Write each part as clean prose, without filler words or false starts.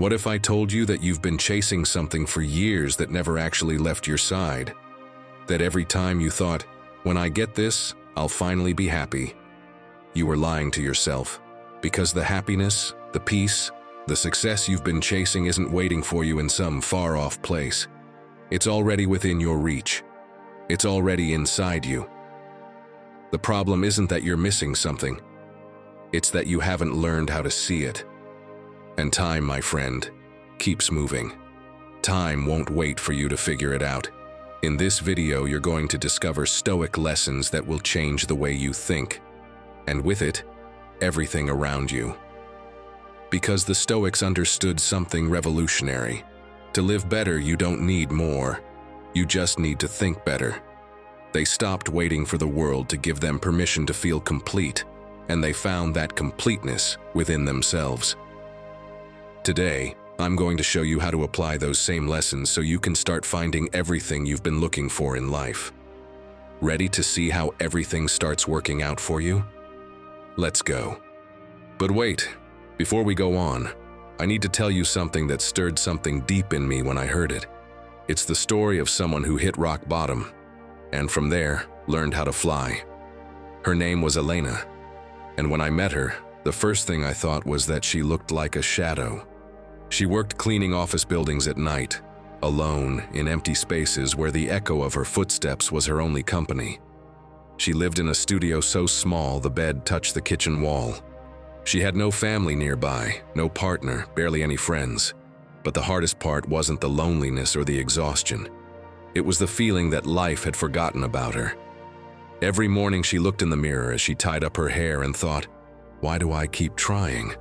What if I told you that you've been chasing something for years that never actually left your side? That every time you thought, when I get this, I'll finally be happy, you were lying to yourself, because the happiness, the peace, the success you've been chasing isn't waiting for you in some far-off place. It's already within your reach. It's already inside you. The problem isn't that you're missing something. It's that you haven't learned how to see it. And time, my friend, keeps moving. Time won't wait for you to figure it out. In this video, you're going to discover Stoic lessons that will change the way you think, and with it, everything around you. Because the Stoics understood something revolutionary. To live better, you don't need more. You just need to think better. They stopped waiting for the world to give them permission to feel complete, and they found that completeness within themselves. Today, I'm going to show you how to apply those same lessons so you can start finding everything you've been looking for in life. Ready to see how everything starts working out for you? Let's go. But wait, before we go on, I need to tell you something that stirred something deep in me when I heard it. It's the story of someone who hit rock bottom, and from there, learned how to fly. Her name was ELENA, and when I met her, the first thing I thought was that she looked like a shadow. She worked cleaning office buildings at night, alone in empty spaces where the echo of her footsteps was her only company. She lived in a studio so small the bed touched the kitchen wall. She had no family nearby, no partner, barely any friends. But the hardest part wasn't the loneliness or the exhaustion. It was the feeling that life had forgotten about her. Every morning she looked in the mirror as she tied up her hair and thought, "Why do I keep trying?"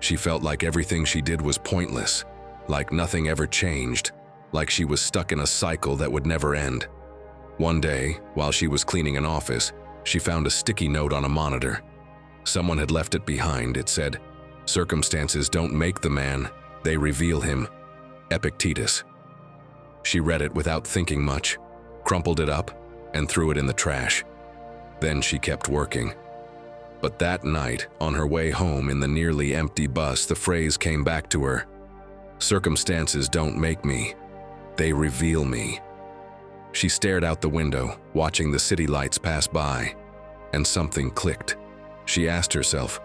She felt like everything she did was pointless, like nothing ever changed, like she was stuck in a cycle that would never end. One day, while she was cleaning an office, she found a sticky note on a monitor. Someone had left it behind. It said, "Circumstances don't make the man, they reveal him. Epictetus." She read it without thinking much, crumpled it up, and threw it in the trash. Then she kept working. But that night, on her way home in the nearly empty bus, the phrase came back to her. "Circumstances don't make me, they reveal me." She stared out the window, watching the city lights pass by, and something clicked. She asked herself,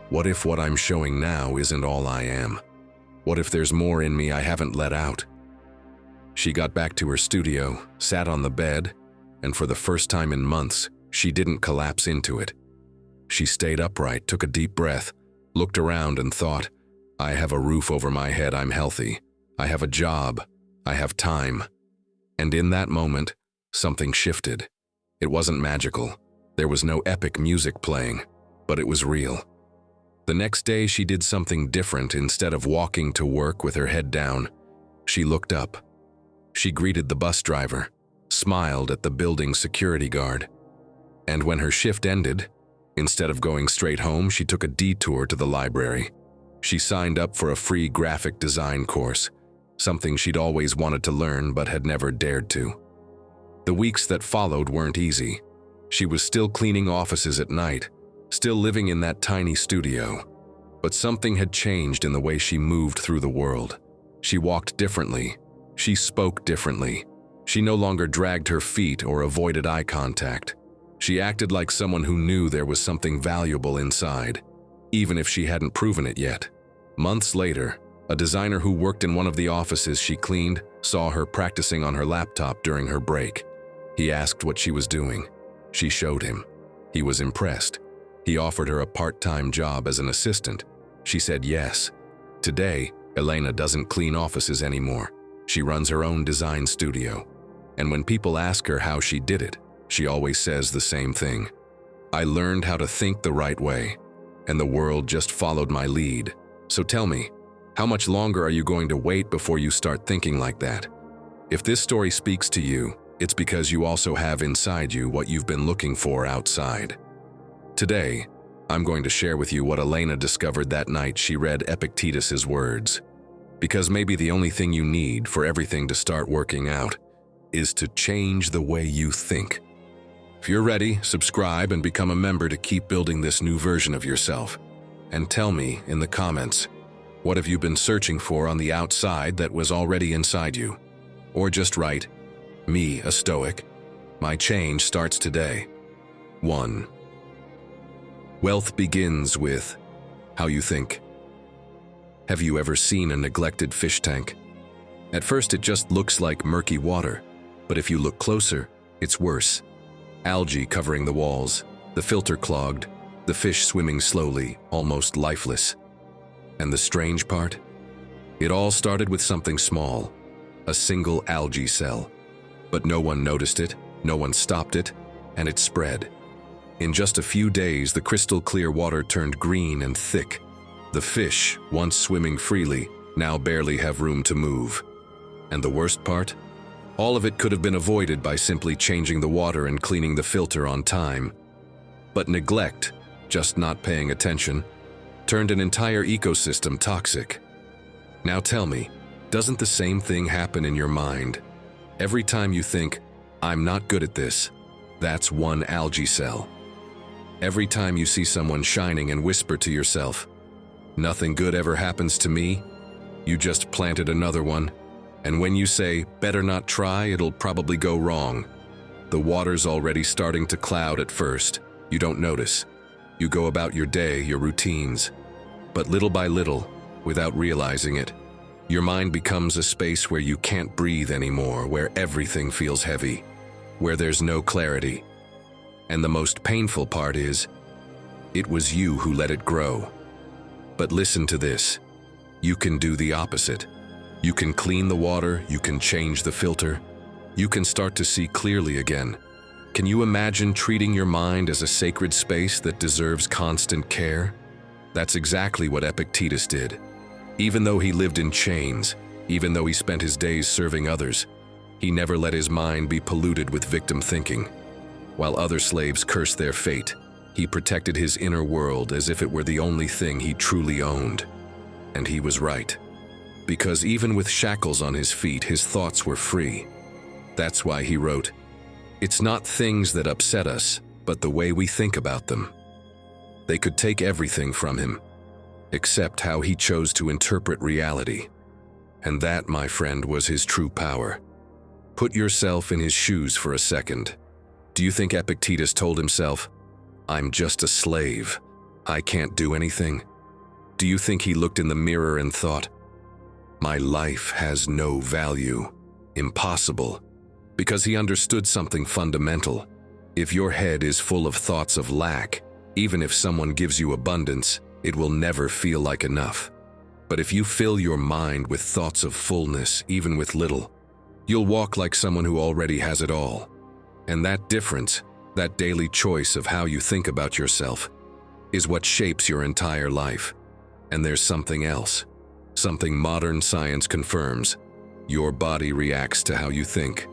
what if what I'm showing now isn't all I am? What if there's more in me I haven't let out? She got back to her studio, sat on the bed, and for the first time in months, she didn't collapse into it. She stayed upright, took a deep breath, looked around and thought, I have a roof over my head, I'm healthy. I have a job, I have time. And in that moment, something shifted. It wasn't magical. There was no epic music playing, but it was real. The next day, she did something different. Instead of walking to work with her head down, she looked up. She greeted the bus driver, smiled at the building security guard. And when her shift ended, instead of going straight home, she took a detour to the library. She signed up for a free graphic design course, something she'd always wanted to learn but had never dared to. The weeks that followed weren't easy. She was still cleaning offices at night, still living in that tiny studio. But something had changed in the way she moved through the world. She walked differently. She spoke differently. She no longer dragged her feet or avoided eye contact. She acted like someone who knew there was something valuable inside, even if she hadn't proven it yet. Months later, a designer who worked in one of the offices she cleaned saw her practicing on her laptop during her break. He asked what she was doing. She showed him. He was impressed. He offered her a part-time job as an assistant. She said yes. Today, ELENA doesn't clean offices anymore. She runs her own design studio. And when people ask her how she did it, she always says the same thing. I learned how to think the right way, and the world just followed my lead. So tell me, how much longer are you going to wait before you start thinking like that? If this story speaks to you, it's because you also have inside you what you've been looking for outside. Today, I'm going to share with you what ELENA discovered that night she read Epictetus's words. Because maybe the only thing you need for everything to start working out is to change the way you think. If you're ready, subscribe and become a member to keep building this new version of yourself. And tell me in the comments, What have you been searching for on the outside that was already inside you? Or just write, "Me, a Stoic. My change starts today." 1. Wealth begins with how you think. Have you ever seen a neglected fish tank? At first it just looks like murky water, but if you look closer, it's worse. Algae covering the walls, the filter clogged, the fish swimming slowly, almost lifeless. And the strange part? It all started with something small, a single algae cell. But no one noticed it, no one stopped it, and it spread. In just a few days, the crystal clear water turned green and thick. The fish, once swimming freely, now barely have room to move. And the worst part? All of it could have been avoided by simply changing the water and cleaning the filter on time. But neglect, just not paying attention, turned an entire ecosystem toxic. Now tell me, doesn't the same thing happen in your mind? Every time you think, "I'm not good at this," that's one algae cell. Every time you see someone shining and whisper to yourself, "Nothing good ever happens to me," you just planted another one. And when you say, "Better not try, it'll probably go wrong," the water's already starting to cloud at first. You don't notice. You go about your day, your routines. But little by little, without realizing it, your mind becomes a space where you can't breathe anymore, where everything feels heavy, where there's no clarity. And the most painful part is, it was you who let it grow. But listen to this. You can do the opposite. You can clean the water, you can change the filter, you can start to see clearly again. Can you imagine treating your mind as a sacred space that deserves constant care? That's exactly what Epictetus did. Even though he lived in chains, even though he spent his days serving others, he never let his mind be polluted with victim thinking. While other slaves cursed their fate, he protected his inner world as if it were the only thing he truly owned. And he was right. Because even with shackles on his feet, his thoughts were free. That's why he wrote, "It's not things that upset us, but the way we think about them." They could take everything from him, except how he chose to interpret reality. And that, my friend, was his true power. Put yourself in his shoes for a second. Do you think Epictetus told himself, "I'm just a slave. I can't do anything"? Do you think he looked in the mirror and thought, "My life has no value, impossible"? Because he understood something fundamental. If your head is full of thoughts of lack, even if someone gives you abundance, it will never feel like enough. But if you fill your mind with thoughts of fullness, even with little, you'll walk like someone who already has it all. And that difference, that daily choice of how you think about yourself, is what shapes your entire life. And there's something else, something modern science confirms. Your body reacts to how you think.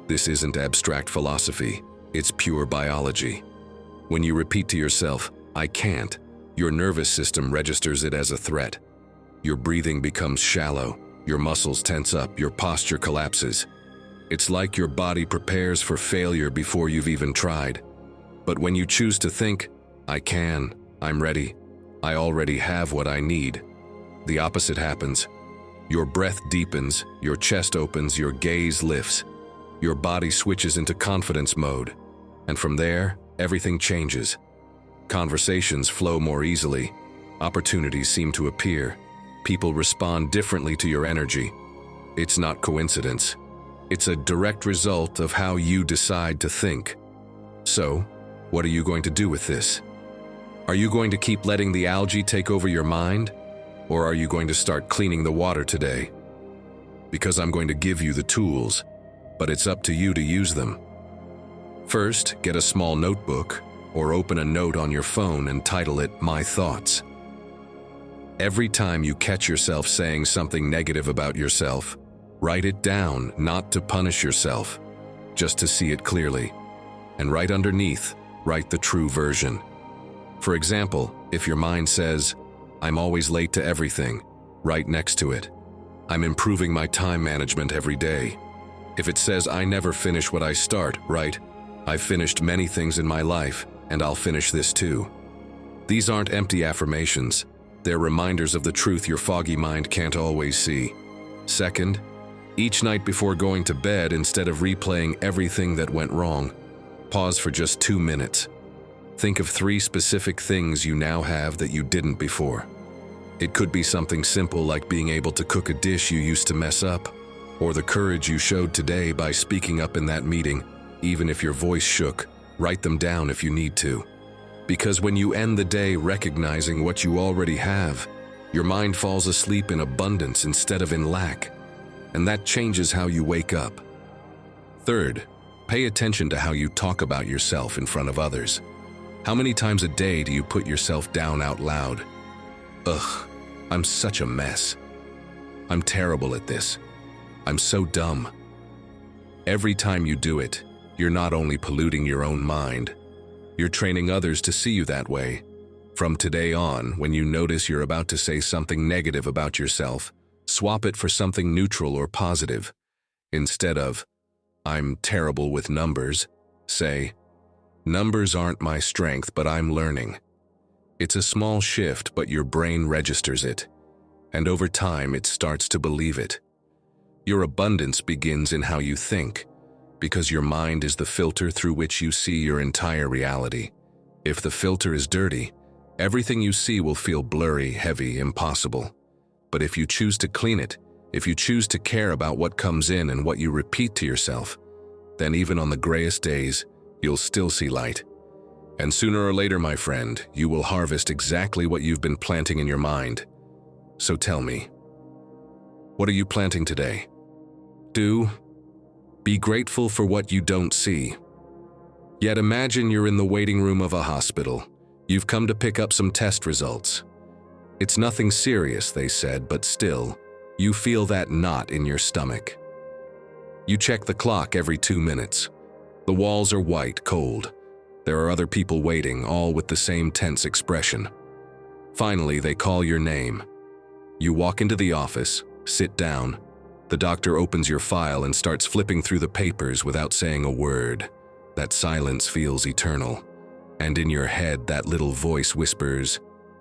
This isn't abstract philosophy, it's pure biology. When you repeat to yourself, "I can't," your nervous system registers it as a threat. Your breathing becomes shallow, your muscles tense up, your posture collapses. It's like your body prepares for failure before you've even tried. But when you choose to think, "I can, I'm ready, I already have what I need," the opposite happens. Your breath deepens, your chest opens, your gaze lifts. Your body switches into confidence mode. And from there, everything changes. Conversations flow more easily. Opportunities seem to appear. People respond differently to your energy. It's not coincidence. It's a direct result of how you decide to think. So, what are you going to do with this? Are you going to keep letting the algae take over your mind? Or are you going to start cleaning the water today? Because I'm going to give you the tools, but it's up to you to use them. First, get a small notebook or open a note on your phone and title it "My Thoughts." Every time you catch yourself saying something negative about yourself, write it down, not to punish yourself, just to see it clearly. And right underneath, write the true version. For example, if your mind says, "I'm always late to everything," write next to it, "I'm improving my time management every day." If it says, "I never finish what I start," write, "I've finished many things in my life, and I'll finish this too." These aren't empty affirmations. They're reminders of the truth your foggy mind can't always see. Second, each night before going to bed, instead of replaying everything that went wrong, pause for just 2 minutes. Think of 3 specific things you now have that you didn't before. It could be something simple like being able to cook a dish you used to mess up, or the courage you showed today by speaking up in that meeting, even if your voice shook. Write them down if you need to. Because when you end the day recognizing what you already have, your mind falls asleep in abundance instead of in lack, and that changes how you wake up. Third, pay attention to how you talk about yourself in front of others. How many times a day do you put yourself down out loud? Ugh, I'm such a mess. I'm terrible at this. I'm so dumb. Every time you do it, you're not only polluting your own mind, you're training others to see you that way. From today on, when you notice you're about to say something negative about yourself, swap it for something neutral or positive. Instead of, "I'm terrible with numbers," say, "Numbers aren't my strength, but I'm learning." It's a small shift, but your brain registers it, and over time it starts to believe it. Your abundance begins in how you think, because your mind is the filter through which you see your entire reality. If the filter is dirty, everything you see will feel blurry, heavy, impossible. But if you choose to clean it, if you choose to care about what comes in and what you repeat to yourself, then even on the grayest days, you'll still see light. And sooner or later, my friend, you will harvest exactly what you've been planting in your mind. So tell me, what are you planting today? Be grateful for what you don't see. Yet imagine you're in the waiting room of a hospital. You've come to pick up some test results. It's nothing serious, they said, but still, you feel that knot in your stomach. You check the clock every 2 minutes. The walls are white, cold. There are other people waiting, all with the same tense expression. Finally, they call your name. You walk into the office, sit down. The doctor opens your file and starts flipping through the papers without saying a word. That silence feels eternal. And in your head, that little voice whispers,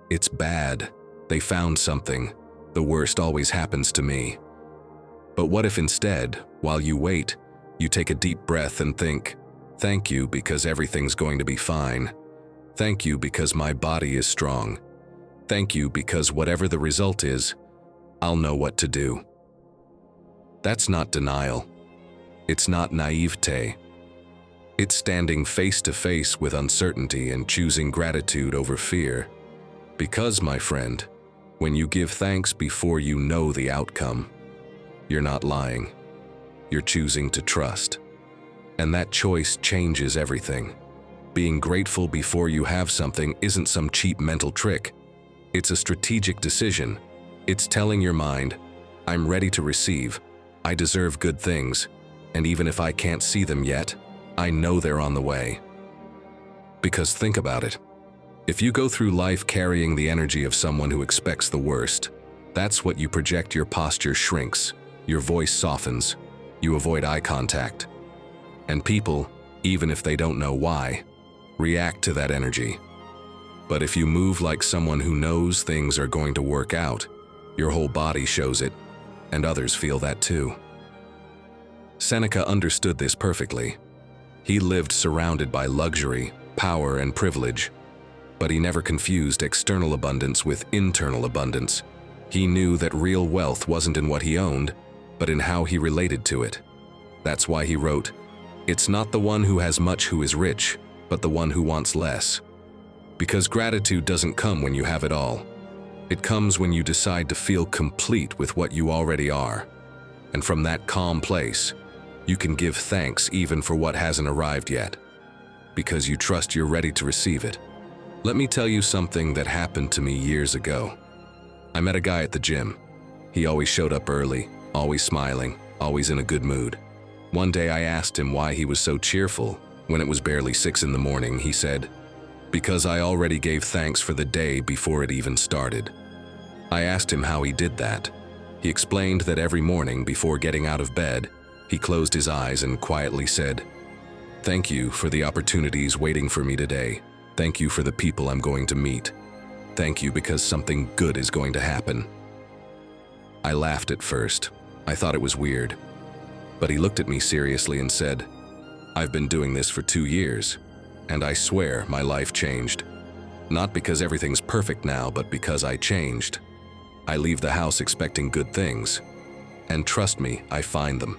"It's bad. They found something. The worst always happens to me." But what if instead, while you wait, you take a deep breath and think, "Thank you because everything's going to be fine. Thank you because my body is strong. Thank you because whatever the result is, I'll know what to do." That's not denial. It's not naivete. It's standing face to face with uncertainty and choosing gratitude over fear. Because, my friend, when you give thanks before you know the outcome, you're not lying. You're choosing to trust. And that choice changes everything. Being grateful before you have something isn't some cheap mental trick. It's a strategic decision. It's telling your mind, "I'm ready to receive. I deserve good things, and even if I can't see them yet, I know they're on the way." Because think about it. If you go through life carrying the energy of someone who expects the worst, that's what you project. Your posture shrinks, your voice softens, you avoid eye contact. And people, even if they don't know why, react to that energy. But if you move like someone who knows things are going to work out, your whole body shows it, and others feel that too. Seneca understood this perfectly. He lived surrounded by luxury, power, and privilege, but he never confused external abundance with internal abundance. He knew that real wealth wasn't in what he owned, but in how he related to it. That's why he wrote, "It's not the one who has much who is rich, but the one who wants less." Because gratitude doesn't come when you have it all. It comes when you decide to feel complete with what you already are. And from that calm place, you can give thanks even for what hasn't arrived yet, because you trust you're ready to receive it. Let me tell you something that happened to me years ago. I met a guy at the gym. He always showed up early, always smiling, always in a good mood. One day I asked him why he was so cheerful. When it was barely 6 in the morning, he said, "Because I already gave thanks for the day before it even started." I asked him how he did that. He explained that every morning before getting out of bed, he closed his eyes and quietly said, "Thank you for the opportunities waiting for me today. Thank you for the people I'm going to meet. Thank you because something good is going to happen. I laughed at first. I thought it was weird. But he looked at me seriously and said, I've been doing this for 2 years, and I swear my life changed. Not because everything's perfect now, but because I changed. I leave the house expecting good things, and trust me, I find them.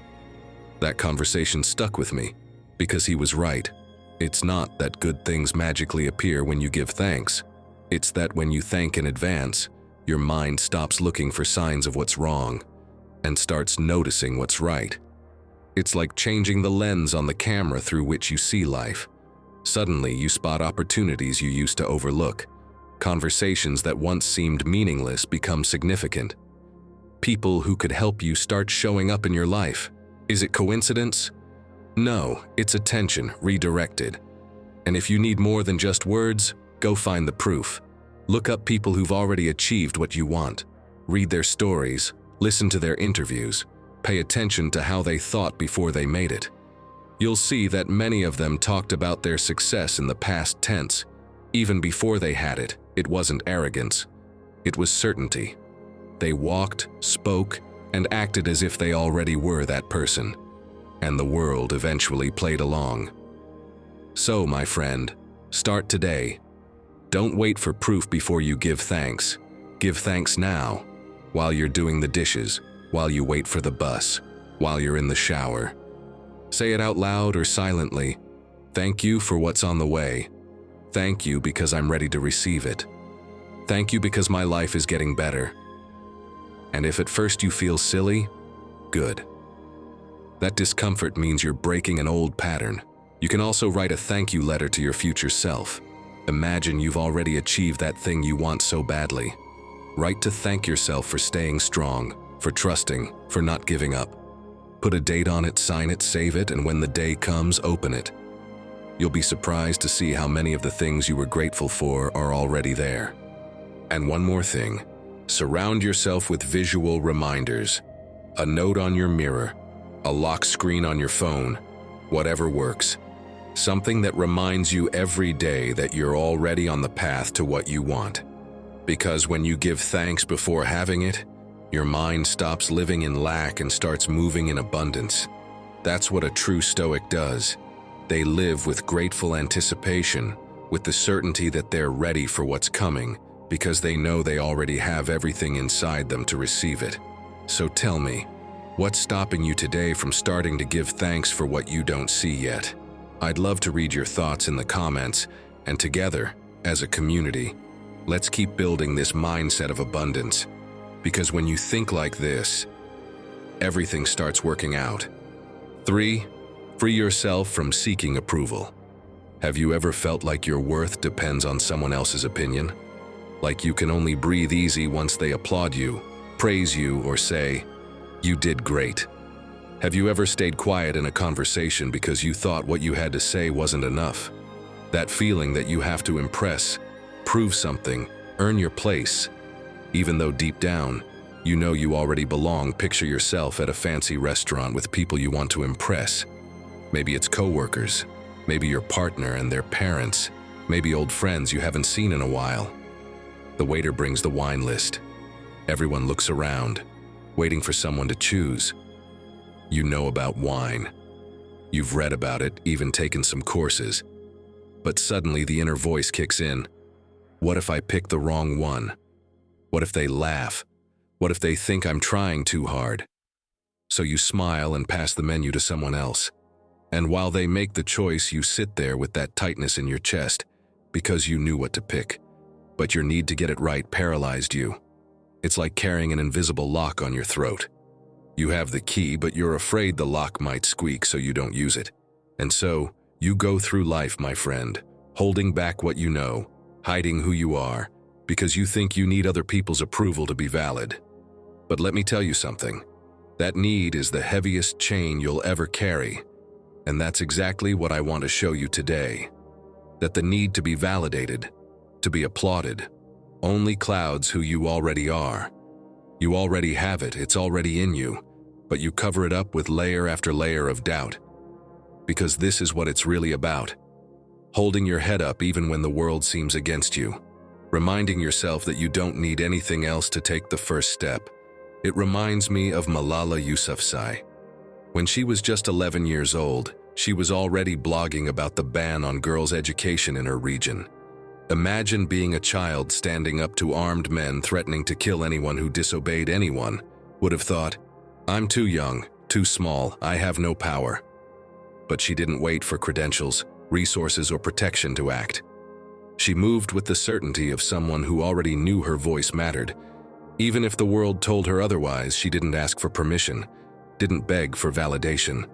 That conversation stuck with me, because he was right. It's not that good things magically appear when you give thanks. It's that when you thank in advance, your mind stops looking for signs of what's wrong and starts noticing what's right. It's like changing the lens on the camera through which you see life. Suddenly, you spot opportunities you used to overlook. Conversations that once seemed meaningless become significant. People who could help you start showing up in your life. Is it coincidence? No, it's attention redirected. And if you need more than just words, go find the proof. Look up people who've already achieved what you want. Read their stories, listen to their interviews, pay attention to how they thought before they made it. You'll see that many of them talked about their success in the past tense. Even before they had it, it wasn't arrogance. It was certainty. They walked, spoke, and acted as if they already were that person. And the world eventually played along. So, my friend, start today. Don't wait for proof before you give thanks. Give thanks now, while you're doing the dishes, while you wait for the bus, while you're in the shower. Say it out loud or silently. Thank you for what's on the way. Thank you because I'm ready to receive it. Thank you because my life is getting better. And if at first you feel silly, good. That discomfort means you're breaking an old pattern. You can also write a thank you letter to your future self. Imagine you've already achieved that thing you want so badly. Write to thank yourself for staying strong, for trusting, for not giving up. Put a date on it, sign it, save it, and when the day comes, open it. You'll be surprised to see how many of the things you were grateful for are already there. And one more thing, surround yourself with visual reminders. A note on your mirror, a lock screen on your phone, whatever works. Something that reminds you every day that you're already on the path to what you want. Because when you give thanks before having it, your mind stops living in lack and starts moving in abundance. That's what a true Stoic does. They live with grateful anticipation, with the certainty that they're ready for what's coming, because they know they already have everything inside them to receive it. So tell me, what's stopping you today from starting to give thanks for what you don't see yet? I'd love to read your thoughts in the comments, and together, as a community, let's keep building this mindset of abundance. Because when you think like this, everything starts working out. 3. Free yourself from seeking approval. Have you ever felt like your worth depends on someone else's opinion? Like you can only breathe easy once they applaud you, praise you, or say, "You did great." Have you ever stayed quiet in a conversation because you thought what you had to say wasn't enough? That feeling that you have to impress, prove something, earn your place. Even though deep down, you know you already belong. Picture yourself at a fancy restaurant with people you want to impress. Maybe it's coworkers, maybe your partner and their parents, maybe old friends you haven't seen in a while. The waiter brings the wine list. Everyone looks around, waiting for someone to choose. You know about wine. You've read about it, even taken some courses. But suddenly the inner voice kicks in. What if I pick the wrong one? What if they laugh? What if they think I'm trying too hard? So you smile and pass the menu to someone else. And while they make the choice, you sit there with that tightness in your chest because you knew what to pick. But your need to get it right paralyzed you. It's like carrying an invisible lock on your throat. You have the key, but you're afraid the lock might squeak, so you don't use it. And so, you go through life, my friend, holding back what you know, hiding who you are, because you think you need other people's approval to be valid. But let me tell you something. That need is the heaviest chain you'll ever carry. And that's exactly what I want to show you today. That the need to be validated, to be applauded, only clouds who you already are. You already have it, it's already in you, but you cover it up with layer after layer of doubt. Because this is what it's really about. Holding your head up even when the world seems against you. reminding yourself that you don't need anything else to take the first step. It reminds me of Malala Yousafzai. When she was just 11 years old, she was already blogging about the ban on girls' education in her region. Imagine being a child standing up to armed men threatening to kill anyone who disobeyed. Anyone would have thought, "I'm too young, too small, I have no power." But she didn't wait for credentials, resources, or protection to act. She moved with the certainty of someone who already knew her voice mattered. Even if the world told her otherwise, she didn't ask for permission, didn't beg for validation.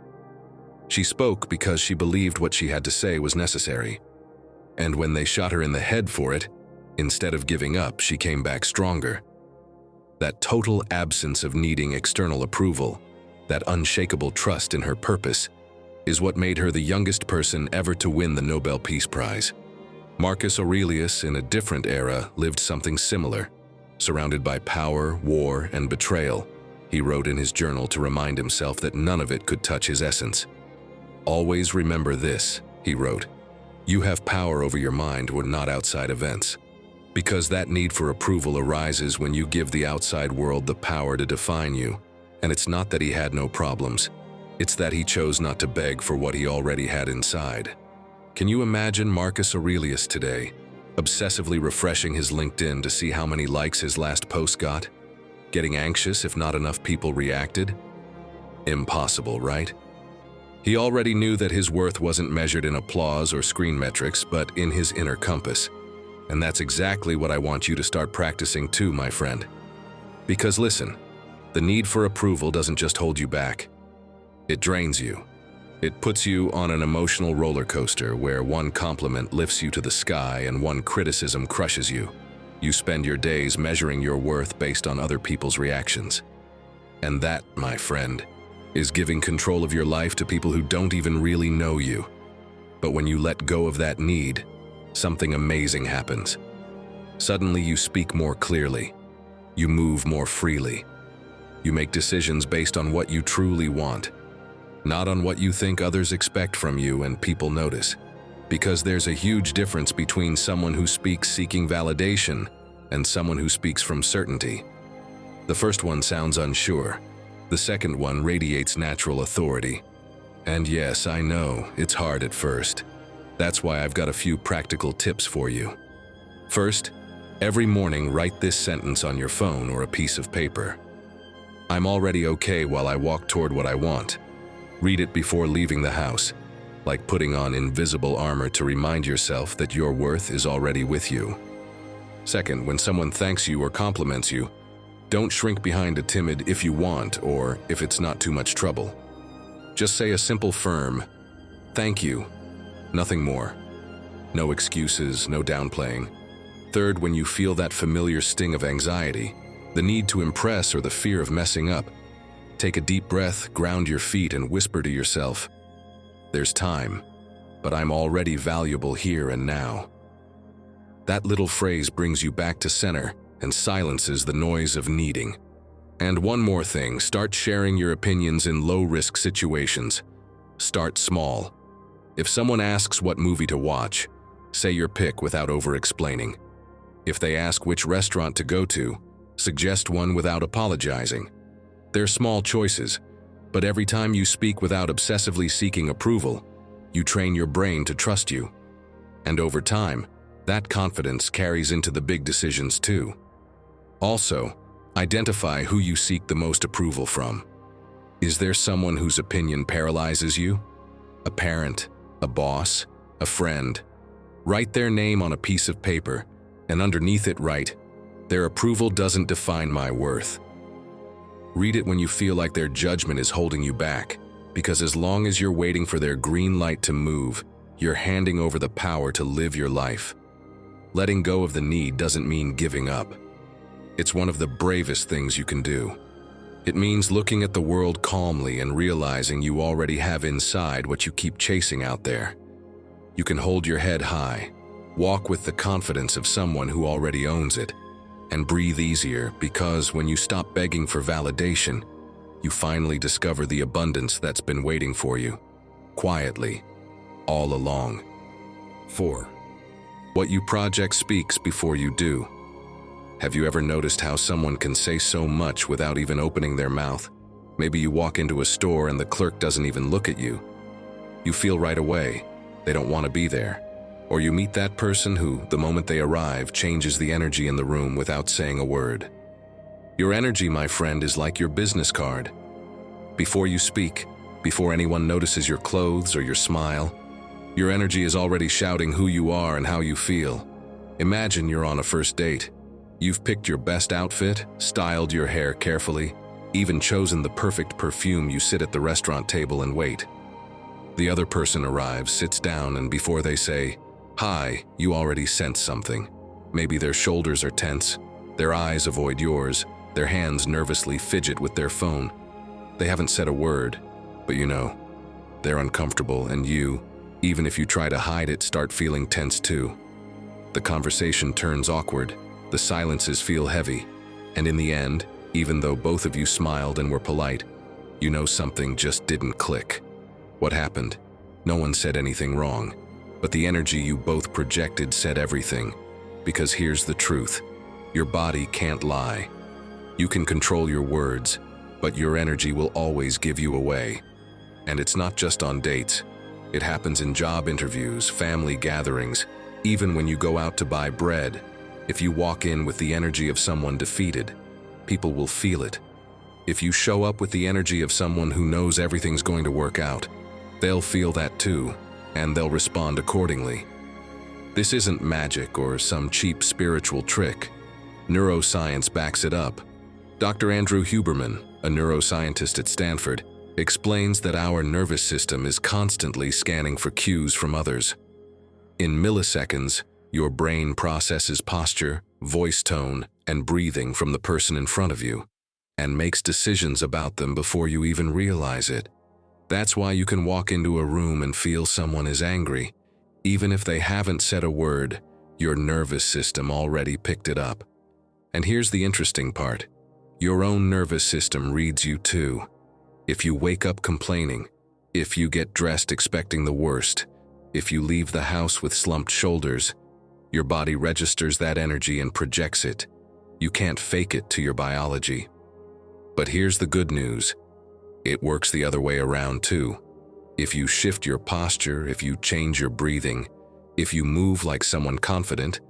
She spoke because she believed what she had to say was necessary. And when they shot her in the head for it, instead of giving up, she came back stronger. That total absence of needing external approval, that unshakable trust in her purpose, is what made her the youngest person ever to win the Nobel Peace Prize. Marcus Aurelius, in a different era, lived something similar. Surrounded by power, war, and betrayal, he wrote in his journal to remind himself that none of it could touch his essence. "Always remember this," he wrote. "You have power over your mind when not outside events. Because that need for approval arises when you give the outside world the power to define you. And it's not that he had no problems. It's that he chose not to beg for what he already had inside." Can you imagine Marcus Aurelius today, obsessively refreshing his LinkedIn to see how many likes his last post got? Getting anxious if not enough people reacted? Impossible, right? He already knew that his worth wasn't measured in applause or screen metrics, but in his inner compass. And that's exactly what I want you to start practicing too, my friend. Because listen, the need for approval doesn't just hold you back. It drains you. It puts you on an emotional roller coaster where one compliment lifts you to the sky and one criticism crushes you. You spend your days measuring your worth based on other people's reactions. And that, my friend, is giving control of your life to people who don't even really know you. But when you let go of that need, something amazing happens. Suddenly you speak more clearly. You move more freely. You make decisions based on what you truly want, not on what you think others expect from you and people notice. Because there's a huge difference between someone who speaks seeking validation and someone who speaks from certainty. The first one sounds unsure. The second one radiates natural authority. And yes, I know, it's hard at first. That's why I've got a few practical tips for you. First, every morning write this sentence on your phone or a piece of paper. "I'm already okay while I walk toward what I want." Read it before leaving the house, like putting on invisible armor to remind yourself that your worth is already with you. Second, when someone thanks you or compliments you, don't shrink behind a timid "if you want" or "if it's not too much trouble." Just say a simple, firm, "Thank you," nothing more. No excuses, no downplaying. Third, when you feel that familiar sting of anxiety, the need to impress or the fear of messing up, take a deep breath, ground your feet, and whisper to yourself, "There's time, but I'm already valuable here and now." That little phrase brings you back to center and silences the noise of needing. And one more thing, start sharing your opinions in low-risk situations. Start small. If someone asks what movie to watch, say your pick without over-explaining. If they ask which restaurant to go to, suggest one without apologizing. They're small choices, but every time you speak without obsessively seeking approval, you train your brain to trust you. And over time, that confidence carries into the big decisions too. Also, identify who you seek the most approval from. Is there someone whose opinion paralyzes you? A parent, a boss, a friend? Write their name on a piece of paper, and underneath it write, "Their approval doesn't define my worth." Read it when you feel like their judgment is holding you back, because as long as you're waiting for their green light to move, you're handing over the power to live your life. Letting go of the need doesn't mean giving up. It's one of the bravest things you can do. It means looking at the world calmly and realizing you already have inside what you keep chasing out there. You can hold your head high, walk with the confidence of someone who already owns it, and breathe easier because when you stop begging for validation, you finally discover the abundance that's been waiting for you, quietly, all along. 4. What you project speaks before you do. Have you ever noticed how someone can say so much without even opening their mouth? Maybe you walk into a store and the clerk doesn't even look at you. You feel right away they don't want to be there. Or you meet that person who, the moment they arrive, changes the energy in the room without saying a word. Your energy, my friend, is like your business card. Before you speak, before anyone notices your clothes or your smile, your energy is already shouting who you are and how you feel. Imagine you're on a first date. You've picked your best outfit, styled your hair carefully, even chosen the perfect perfume. You sit at the restaurant table and wait. The other person arrives, sits down, and before they say, "Hi," you already sense something. Maybe their shoulders are tense, their eyes avoid yours, their hands nervously fidget with their phone. They haven't said a word, but you know, they're uncomfortable, and you, even if you try to hide it, start feeling tense too. The conversation turns awkward, the silences feel heavy, and in the end, even though both of you smiled and were polite, you know something just didn't click. What happened? No one said anything wrong, but the energy you both projected said everything. Because here's the truth: your body can't lie. You can control your words, but your energy will always give you away. And it's not just on dates. It happens in job interviews, family gatherings, even when you go out to buy bread. If you walk in with the energy of someone defeated, people will feel it. If you show up with the energy of someone who knows everything's going to work out, they'll feel that too, and they'll respond accordingly. This isn't magic or some cheap spiritual trick. Neuroscience backs it up. Dr. Andrew Huberman, a neuroscientist at Stanford, explains that our nervous system is constantly scanning for cues from others. In milliseconds, your brain processes posture, voice tone, and breathing from the person in front of you, and makes decisions about them before you even realize it. That's why you can walk into a room and feel someone is angry. Even if they haven't said a word, your nervous system already picked it up. And here's the interesting part: your own nervous system reads you too. If you wake up complaining, if you get dressed expecting the worst, if you leave the house with slumped shoulders, your body registers that energy and projects it. You can't fake it to your biology. But here's the good news: it works the other way around too. If you shift your posture, if you change your breathing, if you move like someone confident,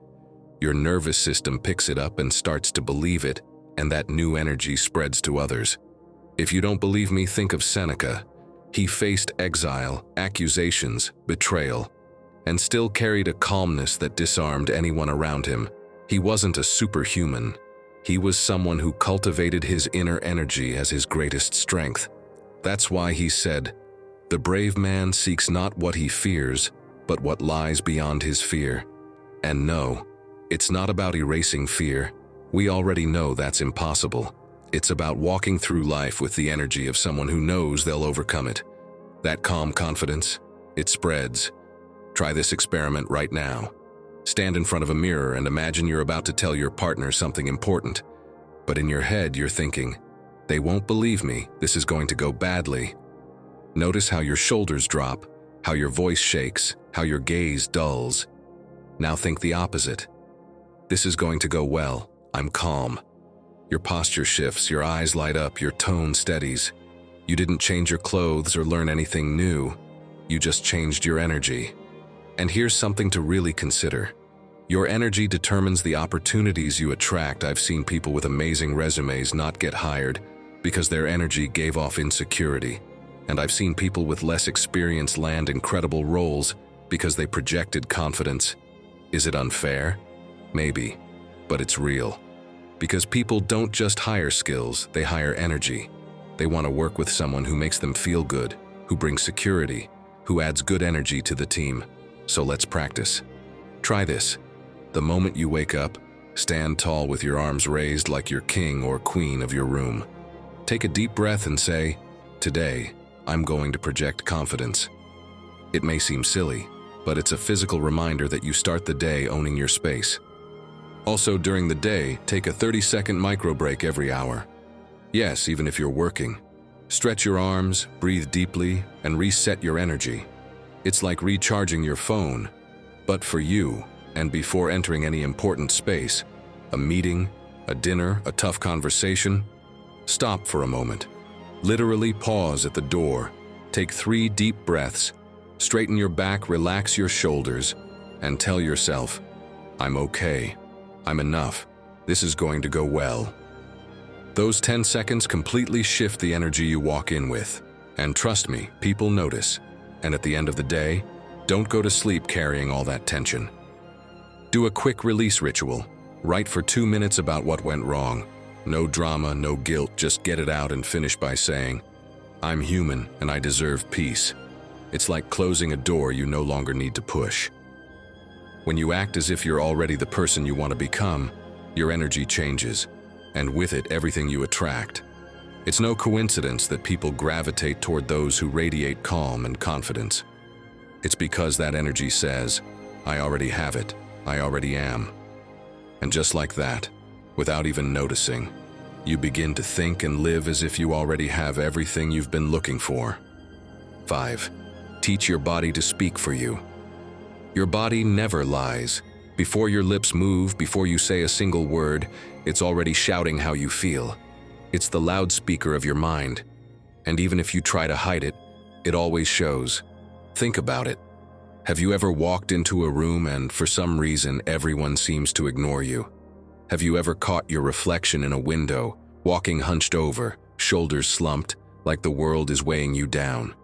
your nervous system picks it up and starts to believe it, and that new energy spreads to others. If you don't believe me, think of Seneca. He faced exile, accusations, betrayal, and still carried a calmness that disarmed anyone around him. He wasn't a superhuman. He was someone who cultivated his inner energy as his greatest strength. That's why he said, "The brave man seeks not what he fears, but what lies beyond his fear." And no, it's not about erasing fear. We already know that's impossible. It's about walking through life with the energy of someone who knows they'll overcome it. That calm confidence, it spreads. Try this experiment right now. Stand in front of a mirror and imagine you're about to tell your partner something important. But in your head, you're thinking, "They won't believe me, this is going to go badly." Notice how your shoulders drop, how your voice shakes, how your gaze dulls. Now think the opposite. "This is going to go well, I'm calm." Your posture shifts, your eyes light up, your tone steadies. You didn't change your clothes or learn anything new. You just changed your energy. And here's something to really consider. Your energy determines the opportunities you attract. I've seen people with amazing resumes not get hired because their energy gave off insecurity. And I've seen people with less experience land incredible roles because they projected confidence. Is it unfair? Maybe, but it's real. Because people don't just hire skills, they hire energy. They want to work with someone who makes them feel good, who brings security, who adds good energy to the team. So let's practice. Try this. The moment you wake up, stand tall with your arms raised like you're king or queen of your room. Take a deep breath and say, "Today, I'm going to project confidence." It may seem silly, but it's a physical reminder that you start the day owning your space. Also, during the day, take a 30-second micro break every hour. Yes, even if you're working. Stretch your arms, breathe deeply, and reset your energy. It's like recharging your phone, but for you, And before entering any important space, a meeting, a dinner, a tough conversation, stop for a moment. Literally pause at the door, take 3 deep breaths, straighten your back, relax your shoulders, and tell yourself, I'm okay, I'm enough, this is going to go well. Those 10 seconds completely shift the energy you walk in with. And trust me, people notice. And at the end of the day, don't go to sleep carrying all that tension. Do a quick release ritual. Write for 2 minutes about what went wrong. No drama, no guilt, just get it out and finish by saying, I'm human and I deserve peace. It's like closing a door you no longer need to push. When you act as if you're already the person you want to become, your energy changes, and with it, everything you attract. It's no coincidence that people gravitate toward those who radiate calm and confidence. It's because that energy says, I already have it, I already am. And just like that, without even noticing, you begin to think and live as if you already have everything you've been looking for. 5. Teach your body to speak for you. Your body never lies. Before your lips move, before you say a single word, it's already shouting how you feel. It's the loudspeaker of your mind. And even if you try to hide it, it always shows. Think about it. Have you ever walked into a room and for some reason everyone seems to ignore you? Have you ever caught your reflection in a window, walking hunched over, shoulders slumped, like the world is weighing you down?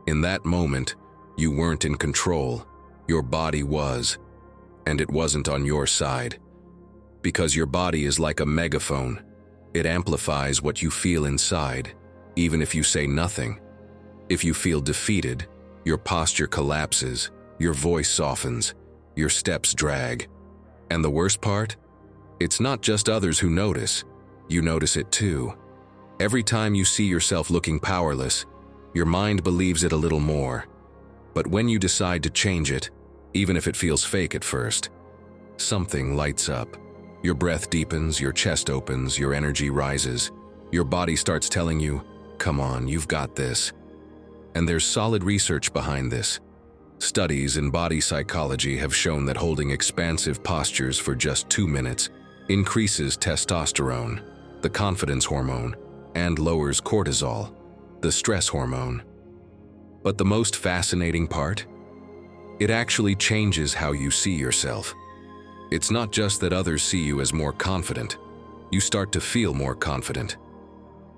In that moment, you weren't in control. Your body was. And it wasn't on your side. Because your body is like a megaphone. It amplifies what you feel inside, even if you say nothing. If you feel defeated, your posture collapses, your voice softens, your steps drag. And the worst part? It's not just others who notice. You notice it too. Every time you see yourself looking powerless, your mind believes it a little more. But when you decide to change it, even if it feels fake at first, something lights up. Your breath deepens, your chest opens, your energy rises. Your body starts telling you, come on, you've got this. And there's solid research behind this. Studies in body psychology have shown that holding expansive postures for just 2 minutes increases testosterone, the confidence hormone, and lowers cortisol, the stress hormone. But the most fascinating part? It actually changes how you see yourself. It's not just that others see you as more confident. You start to feel more confident.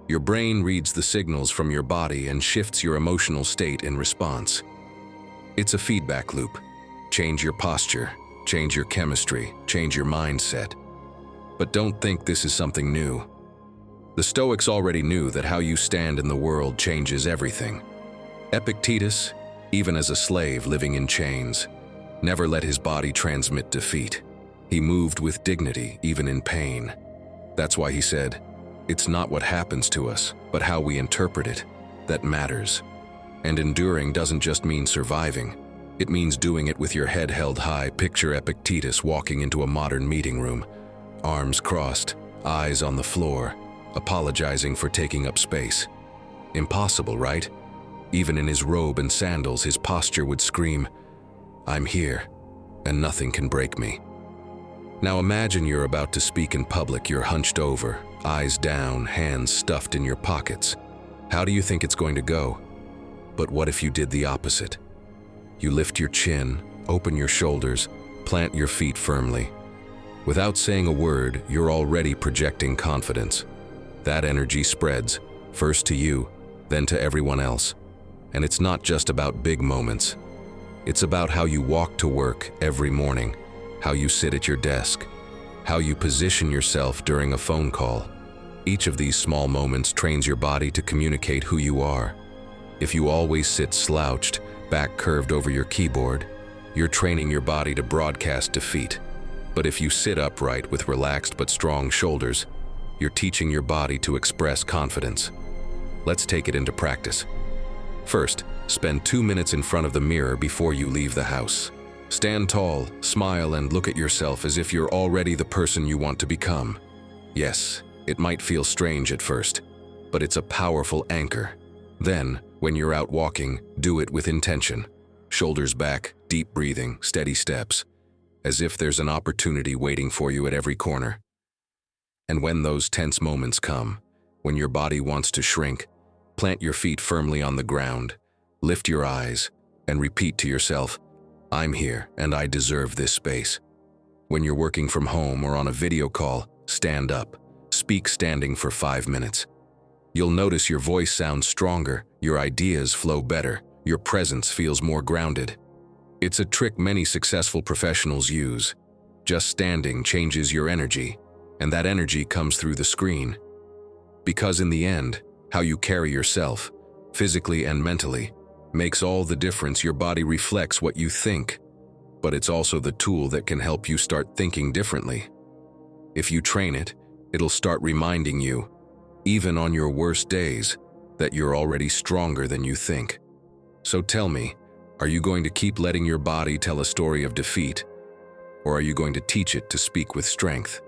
Your brain reads the signals from your body and shifts your emotional state in response. It's a feedback loop. Change your posture, change your chemistry, change your mindset. But don't think this is something new. The Stoics already knew that how you stand in the world changes everything. Epictetus, even as a slave living in chains, never let his body transmit defeat. He moved with dignity, even in pain. That's why he said, it's not what happens to us, but how we interpret it, that matters. And enduring doesn't just mean surviving. It means doing it with your head held high. Picture Epictetus walking into a modern meeting room, arms crossed, eyes on the floor, apologizing for taking up space. Impossible, right? Even in his robe and sandals, his posture would scream, I'm here, and nothing can break me. Now imagine you're about to speak in public. You're hunched over, eyes down, hands stuffed in your pockets. How do you think it's going to go? But what if you did the opposite? You lift your chin, open your shoulders, plant your feet firmly. Without saying a word, you're already projecting confidence. That energy spreads, first to you, then to everyone else. And it's not just about big moments. It's about how you walk to work every morning, how you sit at your desk, how you position yourself during a phone call. Each of these small moments trains your body to communicate who you are. If you always sit slouched, back curved over your keyboard, you're training your body to broadcast defeat. But if you sit upright with relaxed but strong shoulders, you're teaching your body to express confidence. Let's take it into practice. First, spend 2 minutes in front of the mirror before you leave the house. Stand tall, smile, and look at yourself as if you're already the person you want to become. Yes, it might feel strange at first, but it's a powerful anchor. Then, when you're out walking, do it with intention. Shoulders back, deep breathing, steady steps. as if there's an opportunity waiting for you at every corner. And when those tense moments come, when your body wants to shrink, plant your feet firmly on the ground, lift your eyes, and repeat to yourself, "I'm here and I deserve this space." When you're working from home or on a video call, stand up. Speak standing for 5 minutes. You'll notice your voice sounds stronger, your ideas flow better, your presence feels more grounded. It's a trick many successful professionals use. Just standing changes your energy, and that energy comes through the screen. Because in the end, how you carry yourself, physically and mentally, makes all the difference. Your body reflects what you think, but it's also the tool that can help you start thinking differently. If you train it, it'll start reminding you, even on your worst days, that you're already stronger than you think. So tell me, are you going to keep letting your body tell a story of defeat, or are you going to teach it to speak with strength?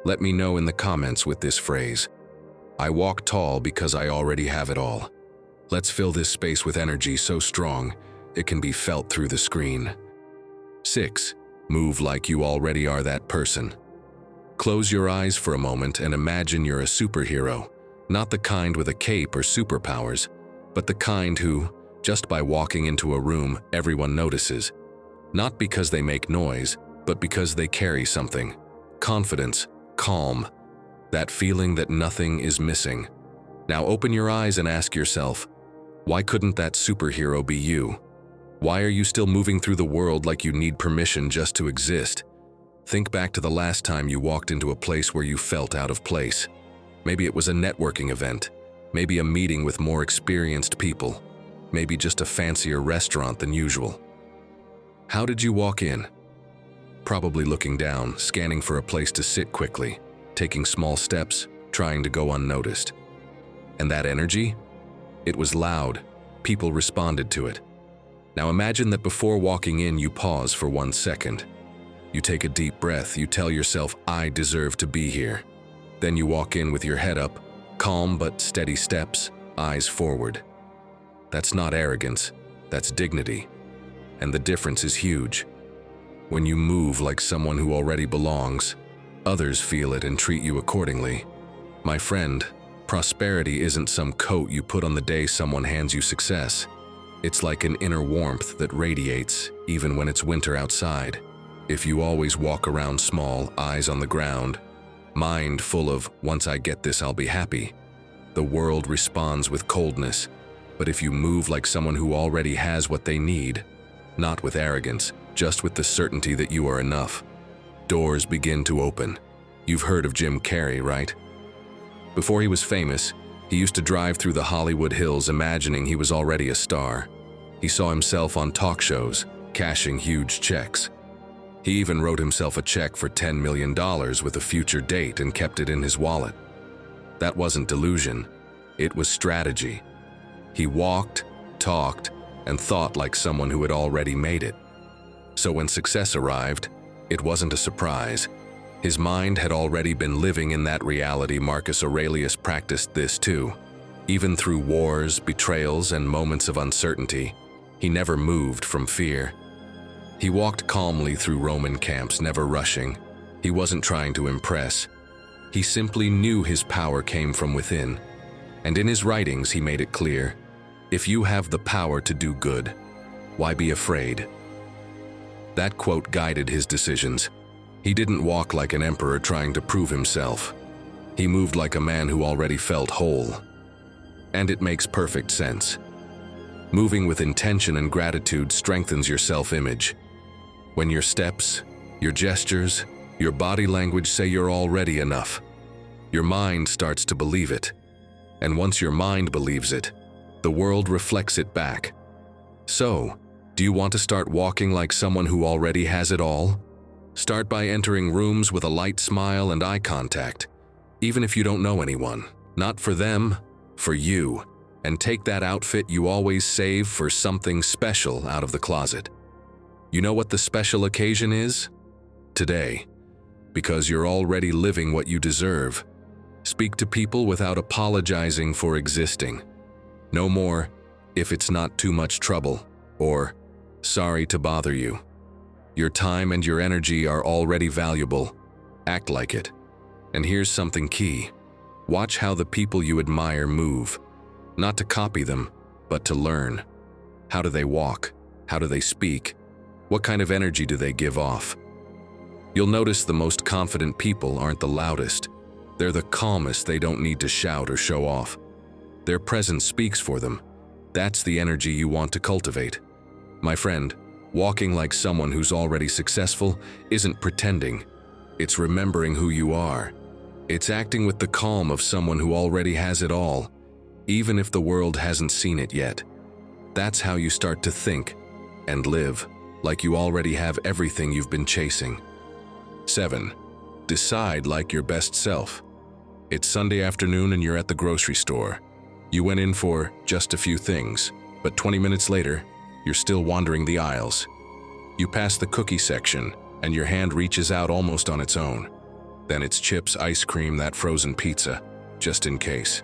Let me know in the comments with this phrase, "I walk tall because I already have it all." Let's fill this space with energy so strong, it can be felt through the screen. 6. Move like you already are that person. Close your eyes for a moment and imagine you're a superhero, not the kind with a cape or superpowers, but the kind who, just by walking into a room, everyone notices. Not because they make noise, but because they carry something. Confidence, calm, that feeling that nothing is missing. Now open your eyes and ask yourself, why couldn't that superhero be you? Why are you still moving through the world like you need permission just to exist? Think back to the last time you walked into a place where you felt out of place. Maybe it was a networking event, maybe a meeting with more experienced people, maybe just a fancier restaurant than usual. How did you walk in? Probably looking down, scanning for a place to sit quickly, taking small steps, trying to go unnoticed. And that energy? It was loud. People responded to it. Now imagine that before walking in, you pause for 1 second. You take a deep breath, you tell yourself, "I deserve to be here." Then you walk in with your head up, calm but steady steps, eyes forward. That's not arrogance, that's dignity. And the difference is huge. When you move like someone who already belongs, others feel it and treat you accordingly. My friend, prosperity isn't some coat you put on the day someone hands you success. It's like an inner warmth that radiates, even when it's winter outside. If you always walk around small, eyes on the ground, mind full of, "Once I get this, I'll be happy," the world responds with coldness. But if you move like someone who already has what they need, not with arrogance, just with the certainty that you are enough, doors begin to open. You've heard of Jim Carrey, right? Before he was famous, he used to drive through the Hollywood Hills imagining he was already a star. He saw himself on talk shows, cashing huge checks. He even wrote himself a check for $10 million with a future date and kept it in his wallet. That wasn't delusion, it was strategy. He walked, talked, and thought like someone who had already made it. So when success arrived, it wasn't a surprise. His mind had already been living in that reality. Marcus Aurelius practiced this too. Even through wars, betrayals, and moments of uncertainty, he never moved from fear. He walked calmly through Roman camps, never rushing. He wasn't trying to impress. He simply knew his power came from within. And in his writings, he made it clear, if you have the power to do good, why be afraid? That quote guided his decisions. He didn't walk like an emperor trying to prove himself. He moved like a man who already felt whole. And it makes perfect sense. Moving with intention and gratitude strengthens your self-image. When your steps, your gestures, your body language say you're already enough, your mind starts to believe it. And once your mind believes it, the world reflects it back. So, do you want to start walking like someone who already has it all? Start by entering rooms with a light smile and eye contact, even if you don't know anyone. Not for them, for you. And take that outfit you always save for something special out of the closet. You know what the special occasion is? Today. Because you're already living what you deserve. Speak to people without apologizing for existing. No more, "if it's not too much trouble," or "sorry to bother you." Your time and your energy are already valuable. Act like it. And here's something key. Watch how the people you admire move. Not to copy them, but to learn. How do they walk? How do they speak? What kind of energy do they give off? You'll notice the most confident people aren't the loudest. They're the calmest. They don't need to shout or show off. Their presence speaks for them. That's the energy you want to cultivate. My friend, walking like someone who's already successful isn't pretending. It's remembering who you are. It's acting with the calm of someone who already has it all, even if the world hasn't seen it yet. That's how you start to think and live like you already have everything you've been chasing. 7. Decide like your best self. It's Sunday afternoon and you're at the grocery store. You went in for just a few things, but 20 minutes later, you're still wandering the aisles. You pass the cookie section and your hand reaches out almost on its own. Then it's chips, ice cream, that frozen pizza, just in case.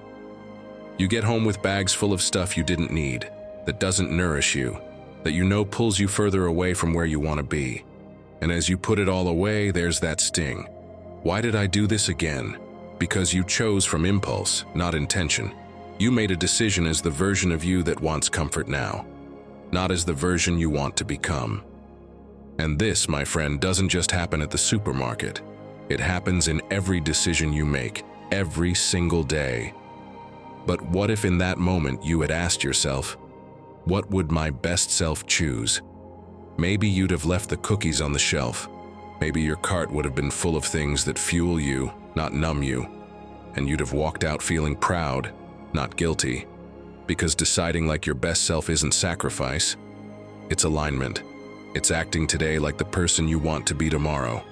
You get home with bags full of stuff you didn't need, that doesn't nourish you, that you know pulls you further away from where you want to be. And as you put it all away, there's that sting. Why did I do this again? Because you chose from impulse, not intention. You made a decision as the version of you that wants comfort now, not as the version you want to become. And this, my friend, doesn't just happen at the supermarket. It happens in every decision you make, every single day. But what if in that moment you had asked yourself, what would my best self choose? Maybe you'd have left the cookies on the shelf. Maybe your cart would have been full of things that fuel you, not numb you. And you'd have walked out feeling proud, not guilty. Because deciding like your best self isn't sacrifice. It's alignment. It's acting today like the person you want to be tomorrow.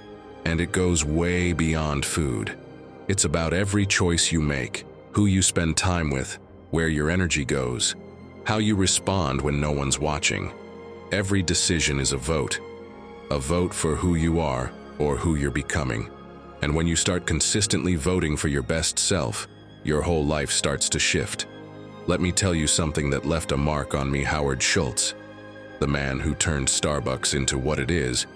And it goes way beyond food. It's about every choice you make, who you spend time with, where your energy goes, how you respond when no one's watching. Every decision is a vote for who you are or who you're becoming. And when you start consistently voting for your best self, your whole life starts to shift. Let me tell you something that left a mark on me. Howard Schultz, the man who turned Starbucks into what it is,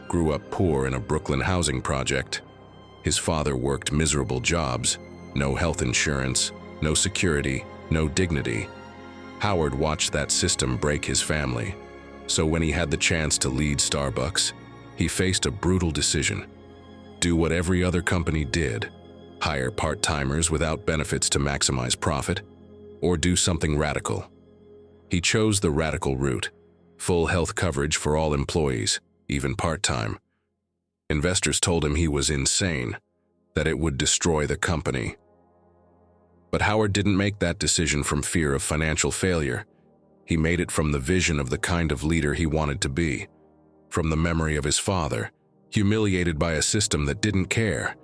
grew up poor in a Brooklyn housing project. His father worked miserable jobs, no health insurance, no security, no dignity. Howard watched that system break his family. So when he had the chance to lead Starbucks, he faced a brutal decision. Do what every other company did, hire part-timers without benefits to maximize profit, or do something radical. He chose the radical route, full health coverage for all employees, even part-time. Investors told him he was insane, that it would destroy the company. But Howard didn't make that decision from fear of financial failure. He made it from the vision of the kind of leader he wanted to be, from the memory of his father, humiliated by a system that didn't care.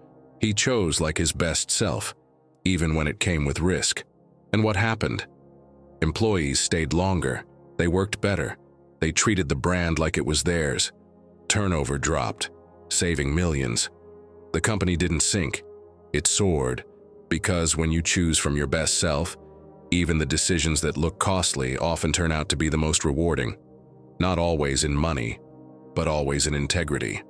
He chose like his best self, even when it came with risk. And what happened? Employees stayed longer. They worked better. They treated the brand like it was theirs. Turnover dropped, saving millions. The company didn't sink. It soared, because when you choose from your best self, even the decisions that look costly often turn out to be the most rewarding. Not always in money, but always in integrity.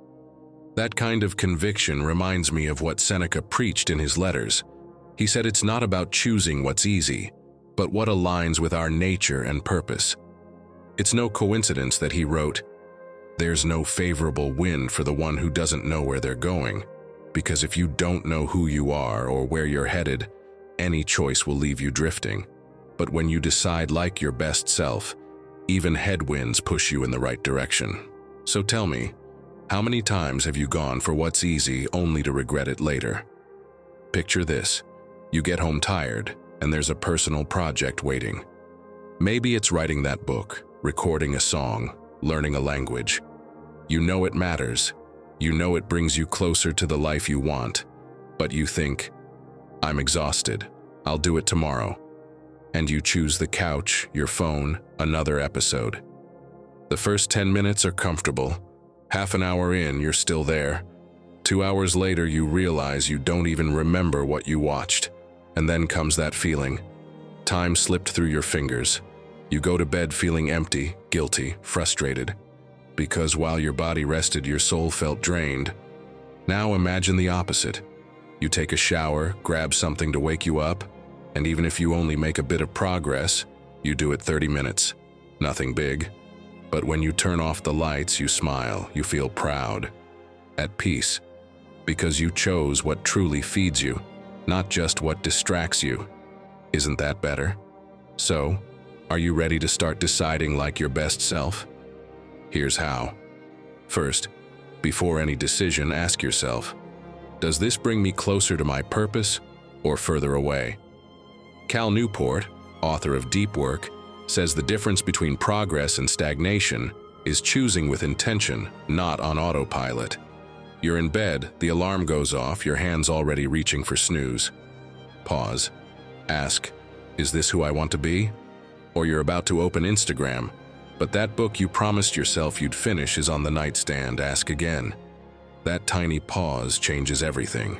That kind of conviction reminds me of what Seneca preached in his letters. He said it's not about choosing what's easy, but what aligns with our nature and purpose. It's no coincidence that he wrote, "There's no favorable wind for the one who doesn't know where they're going," because if you don't know who you are or where you're headed, any choice will leave you drifting. But when you decide like your best self, even headwinds push you in the right direction. So tell me, how many times have you gone for what's easy only to regret it later? Picture this. You get home tired, and there's a personal project waiting. Maybe it's writing that book, recording a song, learning a language. You know it matters. You know it brings you closer to the life you want. But you think, I'm exhausted. I'll do it tomorrow. And you choose the couch, your phone, another episode. The first 10 minutes are comfortable. Half an hour in, you're still there. 2 hours later, you realize you don't even remember what you watched. And then comes that feeling. Time slipped through your fingers. You go to bed feeling empty, guilty, frustrated. because while your body rested, your soul felt drained. Now imagine the opposite. You take a shower, grab something to wake you up, and even if you only make a bit of progress, you do it 30 minutes. Nothing big. But when you turn off the lights, you smile, you feel proud, at peace, because you chose what truly feeds you, not just what distracts you. Isn't that better? So, are you ready to start deciding like your best self? Here's how. First, before any decision, ask yourself, does this bring me closer to my purpose or further away? Cal Newport, author of Deep Work, says the difference between progress and stagnation is choosing with intention, not on autopilot. You're in bed, the alarm goes off, your hand's already reaching for snooze. Pause. Ask, is this who I want to be? Or you're about to open Instagram, but that book you promised yourself you'd finish is on the nightstand. Ask again. That tiny pause changes everything.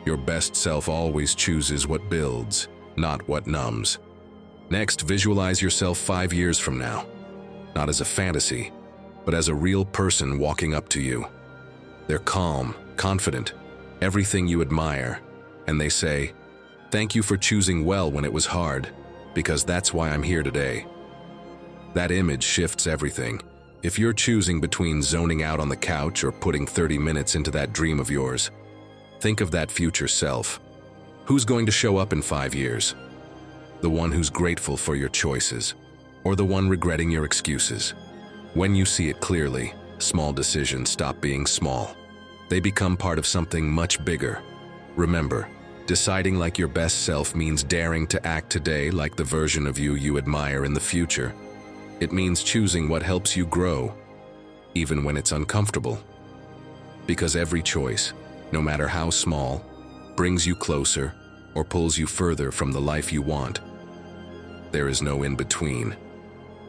Your best self always chooses what builds, not what numbs. Next, visualize yourself 5 years from now. Not as a fantasy, but as a real person walking up to you. They're calm, confident, everything you admire, and they say, "Thank you for choosing well when it was hard, because that's why I'm here today." That image shifts everything. If you're choosing between zoning out on the couch or putting 30 minutes into that dream of yours, think of that future self. Who's going to show up in 5 years? The one who's grateful for your choices, or the one regretting your excuses? When you see it clearly, small decisions stop being small. They become part of something much bigger. Remember, deciding like your best self means daring to act today like the version of you you admire in the future. It means choosing what helps you grow, even when it's uncomfortable. Because every choice, no matter how small, brings you closer or pulls you further from the life you want. There is no in-between.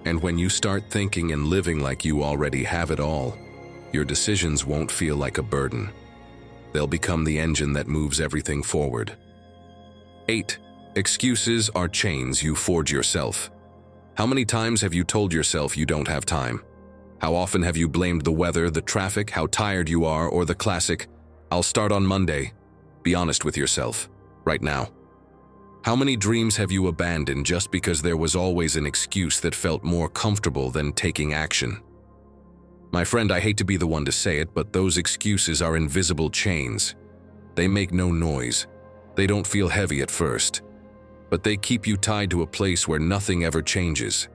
And when you start thinking and living like you already have it all, your decisions won't feel like a burden. They'll become the engine that moves everything forward. 8. Excuses are chains you forge yourself. How many times have you told yourself you don't have time? How often have you blamed the weather, the traffic, how tired you are, or the classic, "I'll start on Monday"? Be honest with yourself, right now. How many dreams have you abandoned just because there was always an excuse that felt more comfortable than taking action? My friend, I hate to be the one to say it, but those excuses are invisible chains. They make no noise. They don't feel heavy at first, but they keep you tied to a place where nothing ever changes.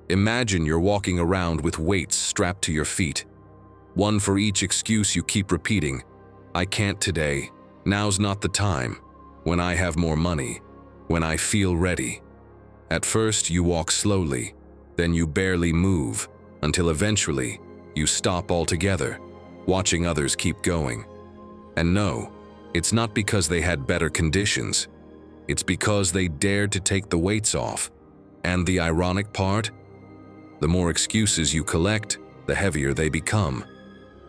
Imagine you're walking around with weights strapped to your feet. One for each excuse you keep repeating. "I can't today. Now's not the time. When I have more money. When I feel ready." At first, you walk slowly, then you barely move, until eventually, you stop altogether, watching others keep going. And no, it's not because they had better conditions. It's because they dared to take the weights off. And the ironic part? The more excuses you collect, the heavier they become.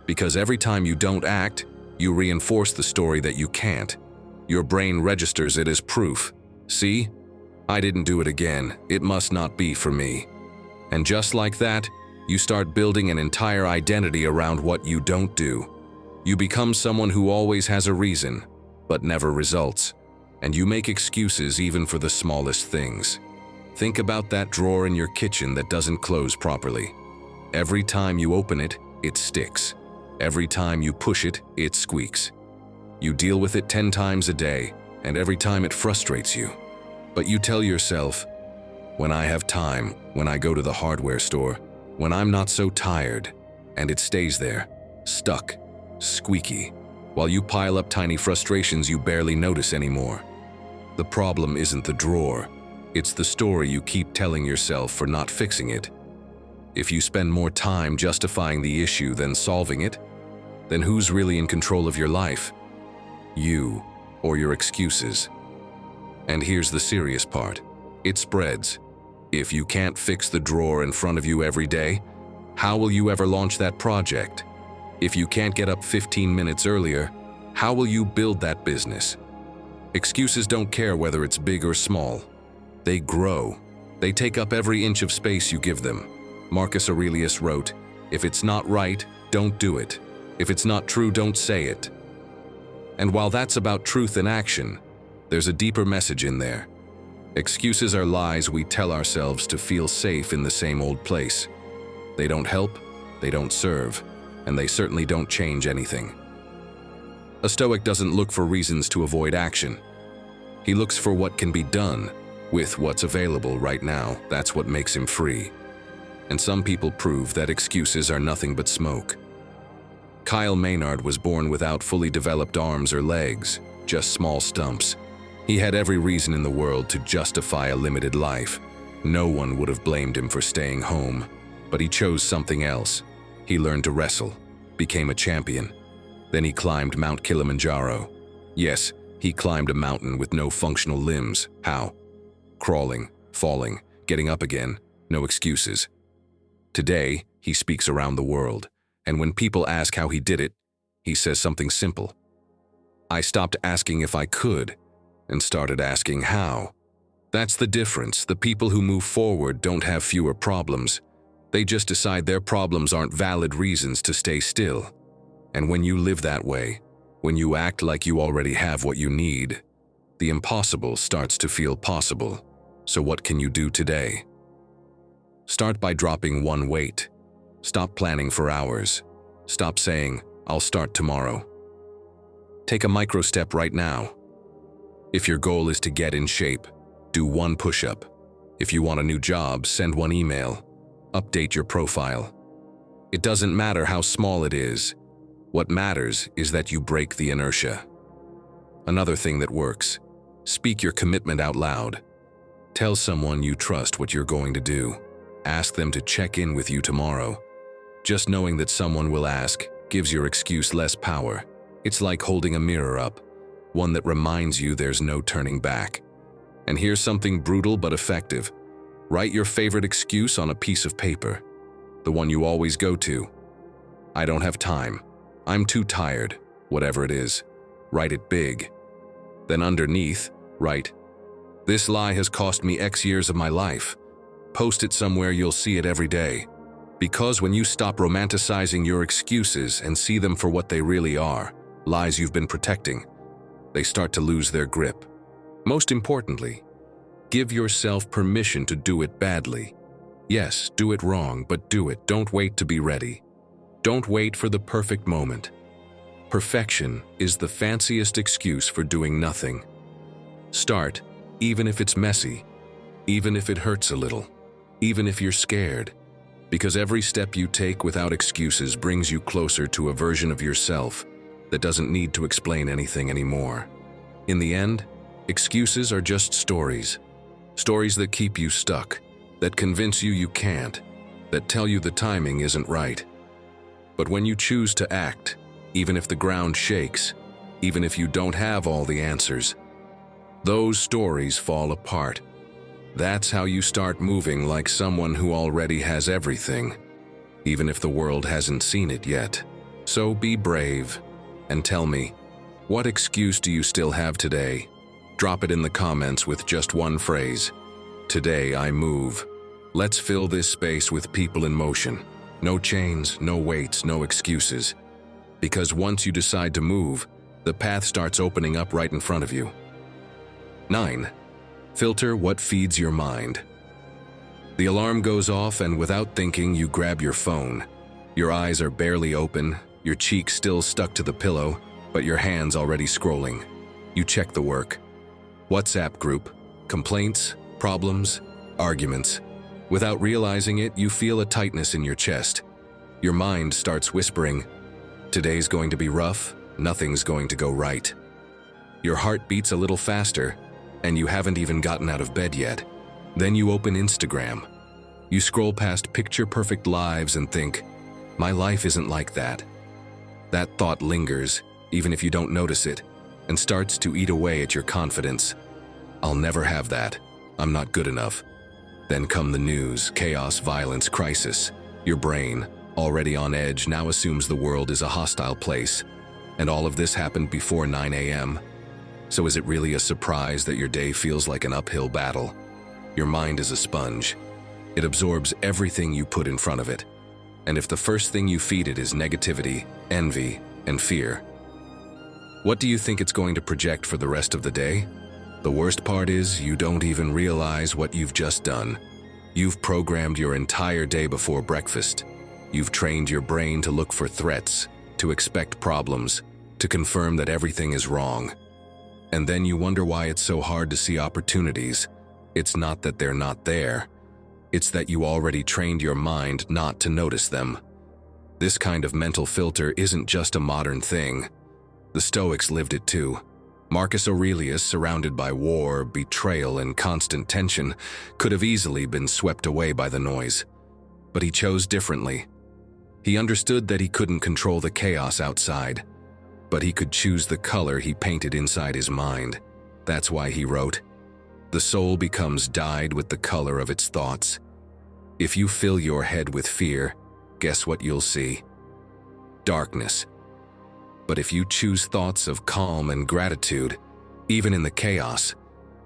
Because every time you don't act, you reinforce the story that you can't. Your brain registers it as proof. "See? I didn't do it again. It must not be for me." And just like that, you start building an entire identity around what you don't do. You become someone who always has a reason, but never results. And you make excuses even for the smallest things. Think about that drawer in your kitchen that doesn't close properly. Every time you open it, it sticks. Every time you push it, it squeaks. You deal with it 10 times a day, and every time it frustrates you. But you tell yourself, "When I have time, when I go to the hardware store, when I'm not so tired," and it stays there, stuck, squeaky, while you pile up tiny frustrations you barely notice anymore. The problem isn't the drawer, it's the story you keep telling yourself for not fixing it. If you spend more time justifying the issue than solving it, then who's really in control of your life? You or your excuses? And here's the serious part. It spreads. If you can't fix the drawer in front of you every day, how will you ever launch that project? If you can't get up 15 minutes earlier, how will you build that business? Excuses don't care whether it's big or small. They grow. They take up every inch of space you give them. Marcus Aurelius wrote, If it's not right, don't do it. If it's not true, don't say it. And while that's about truth in action, there's a deeper message in there. Excuses are lies we tell ourselves to feel safe in the same old place. They don't help, they don't serve, and they certainly don't change anything. A Stoic doesn't look for reasons to avoid action. He looks for what can be done with what's available right now. That's what makes him free. And some people prove that excuses are nothing but smoke. Kyle Maynard was born without fully developed arms or legs, just small stumps. He had every reason in the world to justify a limited life. No one would have blamed him for staying home, but he chose something else. He learned to wrestle, became a champion. Then he climbed Mount Kilimanjaro. Yes, he climbed a mountain with no functional limbs. How? Crawling, falling, getting up again, no excuses. Today, he speaks around the world, and when people ask how he did it, he says something simple. I stopped asking if I could, and started asking how. That's the difference. The people who move forward don't have fewer problems. They just decide their problems aren't valid reasons to stay still. And when you live that way, when you act like you already have what you need, the impossible starts to feel possible. So what can you do today? Start by dropping one weight. Stop planning for hours. Stop saying, I'll start tomorrow. Take a micro step right now. If your goal is to get in shape, do one push-up. If you want a new job, send one email. Update your profile. It doesn't matter how small it is. What matters is that you break the inertia. Another thing that works: speak your commitment out loud. Tell someone you trust what you're going to do. Ask them to check in with you tomorrow. Just knowing that someone will ask gives your excuse less power. It's like holding a mirror up, one that reminds you there's no turning back. And here's something brutal but effective. Write your favorite excuse on a piece of paper, the one you always go to. I don't have time. I'm too tired. Whatever it is, write it big. Then underneath, write, this lie has cost me X years of my life. Post it somewhere you'll see it every day. Because when you stop romanticizing your excuses and see them for what they really are, lies you've been protecting, they start to lose their grip. Most importantly, give yourself permission to do it badly. Yes, do it wrong, but do it. Don't wait to be ready. Don't wait for the perfect moment. Perfection is the fanciest excuse for doing nothing. Start, even if it's messy, even if it hurts a little, even if you're scared, because every step you take without excuses brings you closer to a version of yourself that doesn't need to explain anything anymore. In the end, excuses are just stories. Stories that keep you stuck, that convince you you can't, that tell you the timing isn't right. But when you choose to act, even if the ground shakes, even if you don't have all the answers, those stories fall apart. That's how you start moving like someone who already has everything, even if the world hasn't seen it yet. So be brave, and tell me, what excuse do you still have today? Drop it in the comments with just one phrase. Today I move. Let's fill this space with people in motion. No chains, no weights, no excuses. Because once you decide to move, the path starts opening up right in front of you. 9. Filter what feeds your mind. The alarm goes off and without thinking you grab your phone. Your eyes are barely open, your cheek still stuck to the pillow, but your hands already scrolling. You check the work. WhatsApp group, complaints, problems, arguments. Without realizing it, you feel a tightness in your chest. Your mind starts whispering, today's going to be rough, nothing's going to go right. Your heart beats a little faster, and you haven't even gotten out of bed yet. Then you open Instagram. You scroll past picture-perfect lives and think, my life isn't like that. That thought lingers, even if you don't notice it, and starts to eat away at your confidence. I'll never have that. I'm not good enough. Then come the news, chaos, violence, crisis. Your brain, already on edge, now assumes the world is a hostile place. And all of this happened before 9 a.m. So is it really a surprise that your day feels like an uphill battle? Your mind is a sponge. It absorbs everything you put in front of it. And if the first thing you feed it is negativity, envy, and fear, what do you think it's going to project for the rest of the day? The worst part is you don't even realize what you've just done. You've programmed your entire day before breakfast. You've trained your brain to look for threats, to expect problems, to confirm that everything is wrong. And then you wonder why it's so hard to see opportunities. It's not that they're not there. It's that you already trained your mind not to notice them. This kind of mental filter isn't just a modern thing. The Stoics lived it too. Marcus Aurelius, surrounded by war, betrayal, and constant tension, could have easily been swept away by the noise. But he chose differently. He understood that he couldn't control the chaos outside, but he could choose the color he painted inside his mind. That's why he wrote, "The soul becomes dyed with the color of its thoughts." If you fill your head with fear, guess what you'll see? Darkness. But if you choose thoughts of calm and gratitude, even in the chaos,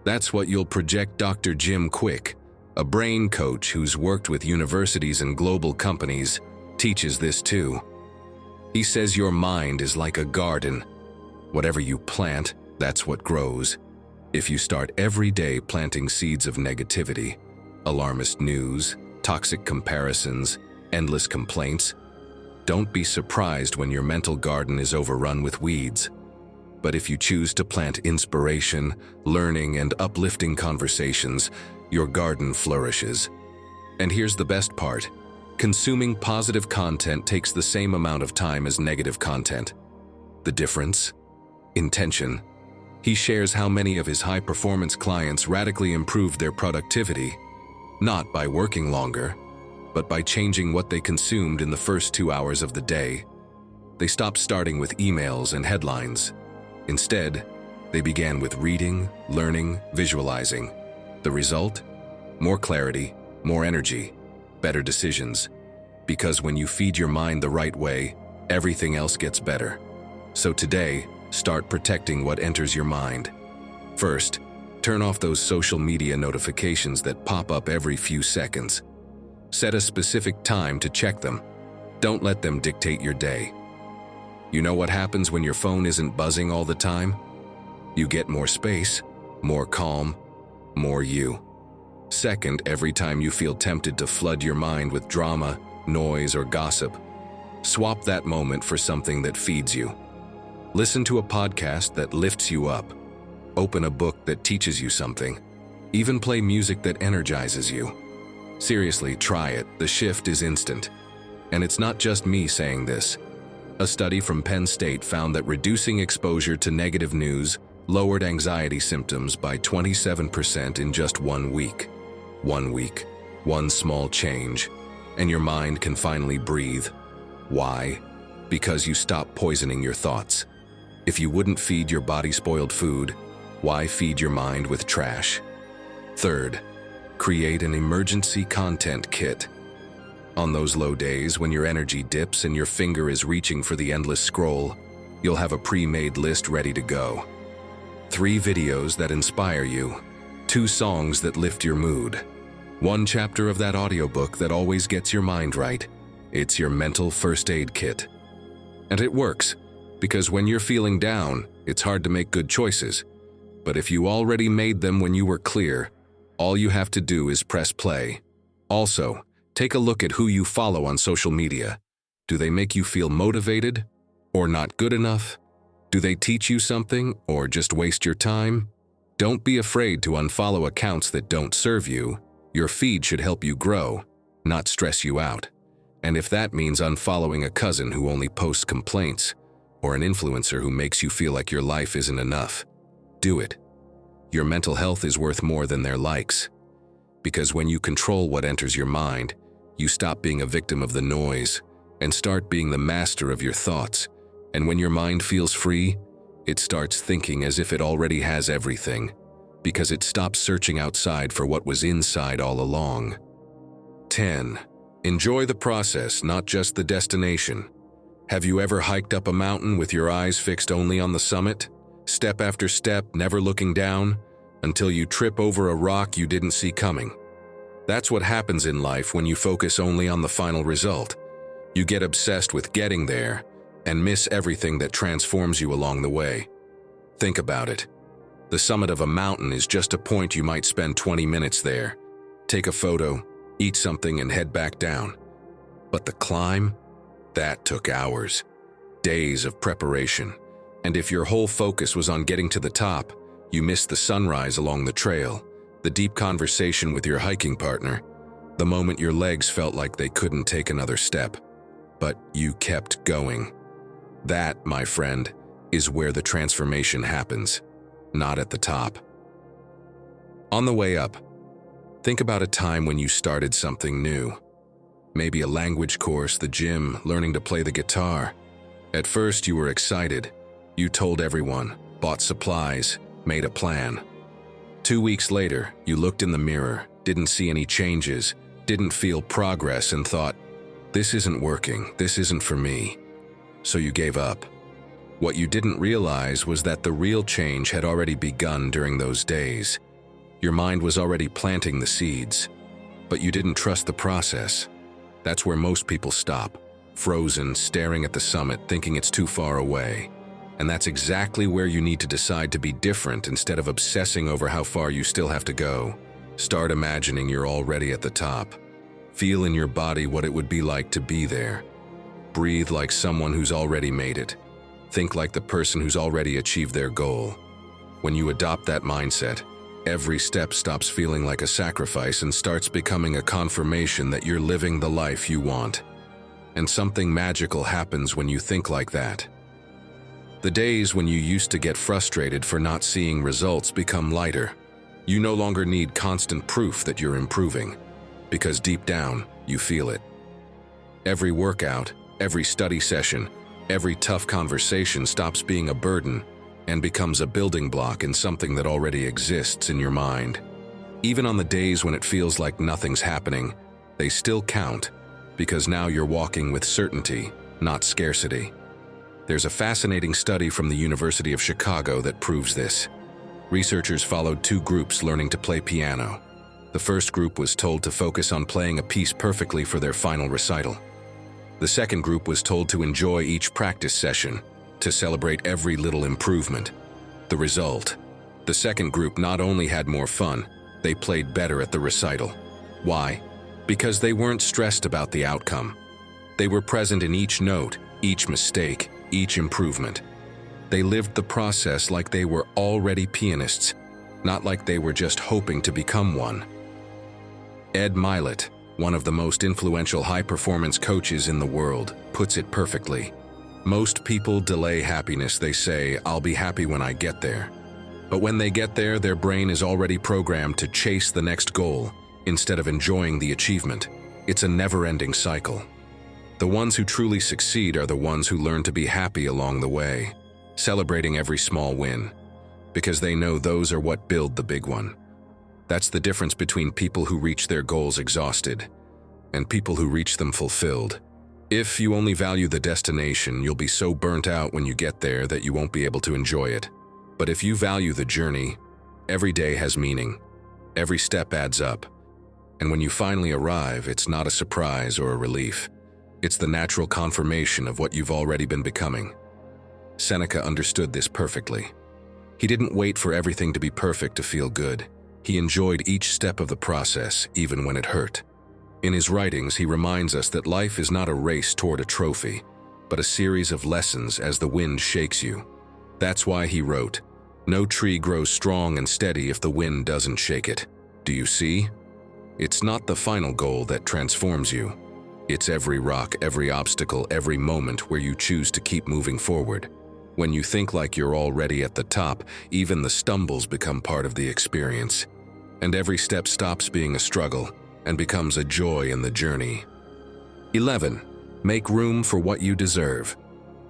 that's what you'll project. Dr. Jim Quick, a brain coach who's worked with universities and global companies, teaches this too. He says your mind is like a garden. Whatever you plant, that's what grows. If you start every day planting seeds of negativity, alarmist news, toxic comparisons, endless complaints, don't be surprised when your mental garden is overrun with weeds. But if you choose to plant inspiration, learning, and uplifting conversations, your garden flourishes. And here's the best part. Consuming positive content takes the same amount of time as negative content. The difference? Intention. He shares how many of his high-performance clients radically improved their productivity, not by working longer, but by changing what they consumed in the first 2 hours of the day. They stopped starting with emails and headlines. Instead, they began with reading, learning, visualizing. The result? More clarity, more energy, better decisions. Because when you feed your mind the right way, everything else gets better. So today, start protecting what enters your mind. First, turn off those social media notifications that pop up every few seconds. Set a specific time to check them. Don't let them dictate your day. You know what happens when your phone isn't buzzing all the time? You get more space, more calm, more you. Second, every time you feel tempted to flood your mind with drama, noise, or gossip, swap that moment for something that feeds you. Listen to a podcast that lifts you up. Open a book that teaches you something. Even play music that energizes you. Seriously, try it. The shift is instant. And it's not just me saying this. A study from Penn State found that reducing exposure to negative news lowered anxiety symptoms by 27% in just 1 week. 1 week, one small change, and your mind can finally breathe. Why? Because you stop poisoning your thoughts. If you wouldn't feed your body spoiled food, why feed your mind with trash? Third, create an emergency content kit. On those low days when your energy dips and your finger is reaching for the endless scroll, you'll have a pre-made list ready to go. 3 videos that inspire you, 2 songs that lift your mood, 1 chapter of that audiobook that always gets your mind right. It's your mental first aid kit. And it works, because when you're feeling down, it's hard to make good choices. But if you already made them when you were clear, all you have to do is press play. Also, take a look at who you follow on social media. Do they make you feel motivated or not good enough? Do they teach you something or just waste your time? Don't be afraid to unfollow accounts that don't serve you. Your feed should help you grow, not stress you out. And if that means unfollowing a cousin who only posts complaints or an influencer who makes you feel like your life isn't enough, do it. Your mental health is worth more than their likes. Because when you control what enters your mind, you stop being a victim of the noise and start being the master of your thoughts. And when your mind feels free, it starts thinking as if it already has everything, because it stops searching outside for what was inside all along. 10. Enjoy the process, not just the destination. Have you ever hiked up a mountain with your eyes fixed only on the summit? Step after step, never looking down, until you trip over a rock you didn't see coming. That's what happens in life when you focus only on the final result. You get obsessed with getting there and miss everything that transforms you along the way. Think about it. The summit of a mountain is just a point. You might spend 20 minutes there, take a photo, eat something, and head back down. But the climb? That took hours, days of preparation. And if your whole focus was on getting to the top, you missed the sunrise along the trail, the deep conversation with your hiking partner, the moment your legs felt like they couldn't take another step. But you kept going. That, my friend, is where the transformation happens, not at the top. On the way up, think about a time when you started something new. Maybe a language course, the gym, learning to play the guitar. At first you were excited. You told everyone, bought supplies, made a plan. 2 weeks later, you looked in the mirror, didn't see any changes, didn't feel progress, and thought, this isn't working, this isn't for me. So you gave up. What you didn't realize was that the real change had already begun during those days. Your mind was already planting the seeds, but you didn't trust the process. That's where most people stop, frozen, staring at the summit, thinking it's too far away. And that's exactly where you need to decide to be different instead of obsessing over how far you still have to go. Start imagining you're already at the top. Feel in your body what it would be like to be there. Breathe like someone who's already made it. Think like the person who's already achieved their goal. When you adopt that mindset, every step stops feeling like a sacrifice and starts becoming a confirmation that you're living the life you want. And something magical happens when you think like that. The days when you used to get frustrated for not seeing results become lighter. You no longer need constant proof that you're improving, because deep down, you feel it. Every workout, every study session, every tough conversation stops being a burden and becomes a building block in something that already exists in your mind. Even on the days when it feels like nothing's happening, they still count, because now you're walking with certainty, not scarcity. There's a fascinating study from the University of Chicago that proves this. Researchers followed 2 groups learning to play piano. The first group was told to focus on playing a piece perfectly for their final recital. The second group was told to enjoy each practice session, to celebrate every little improvement. The result: the second group not only had more fun, they played better at the recital. Why? Because they weren't stressed about the outcome. They were present in each note, each mistake, each improvement. They lived the process like they were already pianists, not like they were just hoping to become one. Ed Mylett, one of the most influential high-performance coaches in the world, puts it perfectly. Most people delay happiness. They say, I'll be happy when I get there. But when they get there, their brain is already programmed to chase the next goal instead of enjoying the achievement. It's a never-ending cycle. The ones who truly succeed are the ones who learn to be happy along the way, celebrating every small win, because they know those are what build the big one. That's the difference between people who reach their goals exhausted and people who reach them fulfilled. If you only value the destination, you'll be so burnt out when you get there that you won't be able to enjoy it. But if you value the journey, every day has meaning, every step adds up. And when you finally arrive, it's not a surprise or a relief. It's the natural confirmation of what you've already been becoming. Seneca understood this perfectly. He didn't wait for everything to be perfect to feel good. He enjoyed each step of the process, even when it hurt. In his writings, he reminds us that life is not a race toward a trophy, but a series of lessons as the wind shakes you. That's why he wrote, "No tree grows strong and steady if the wind doesn't shake it." Do you see? It's not the final goal that transforms you. It's every rock, every obstacle, every moment where you choose to keep moving forward. When you think like you're already at the top, even the stumbles become part of the experience. And every step stops being a struggle and becomes a joy in the journey. 11. Make room for what you deserve.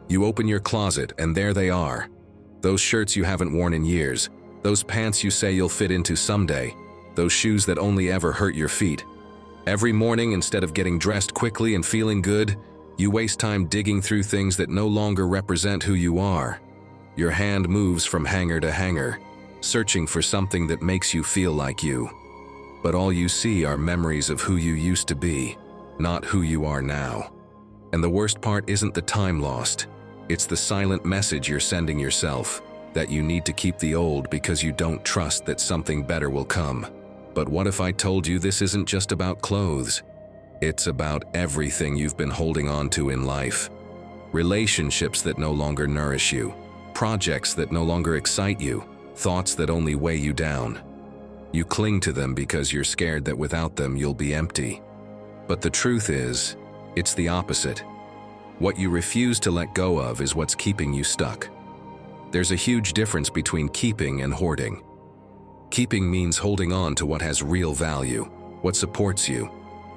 You open your closet and there they are. Those shirts you haven't worn in years, those pants you say you'll fit into someday, those shoes that only ever hurt your feet. Every morning, instead of getting dressed quickly and feeling good, you waste time digging through things that no longer represent who you are. Your hand moves from hanger to hanger, searching for something that makes you feel like you. But all you see are memories of who you used to be, not who you are now. And the worst part isn't the time lost. It's the silent message you're sending yourself, that you need to keep the old because you don't trust that something better will come. But what if I told you this isn't just about clothes? It's about everything you've been holding on to in life. Relationships that no longer nourish you, projects that no longer excite you, thoughts that only weigh you down. You cling to them because you're scared that without them you'll be empty. But the truth is, it's the opposite. What you refuse to let go of is what's keeping you stuck. There's a huge difference between keeping and hoarding. Keeping means holding on to what has real value, what supports you.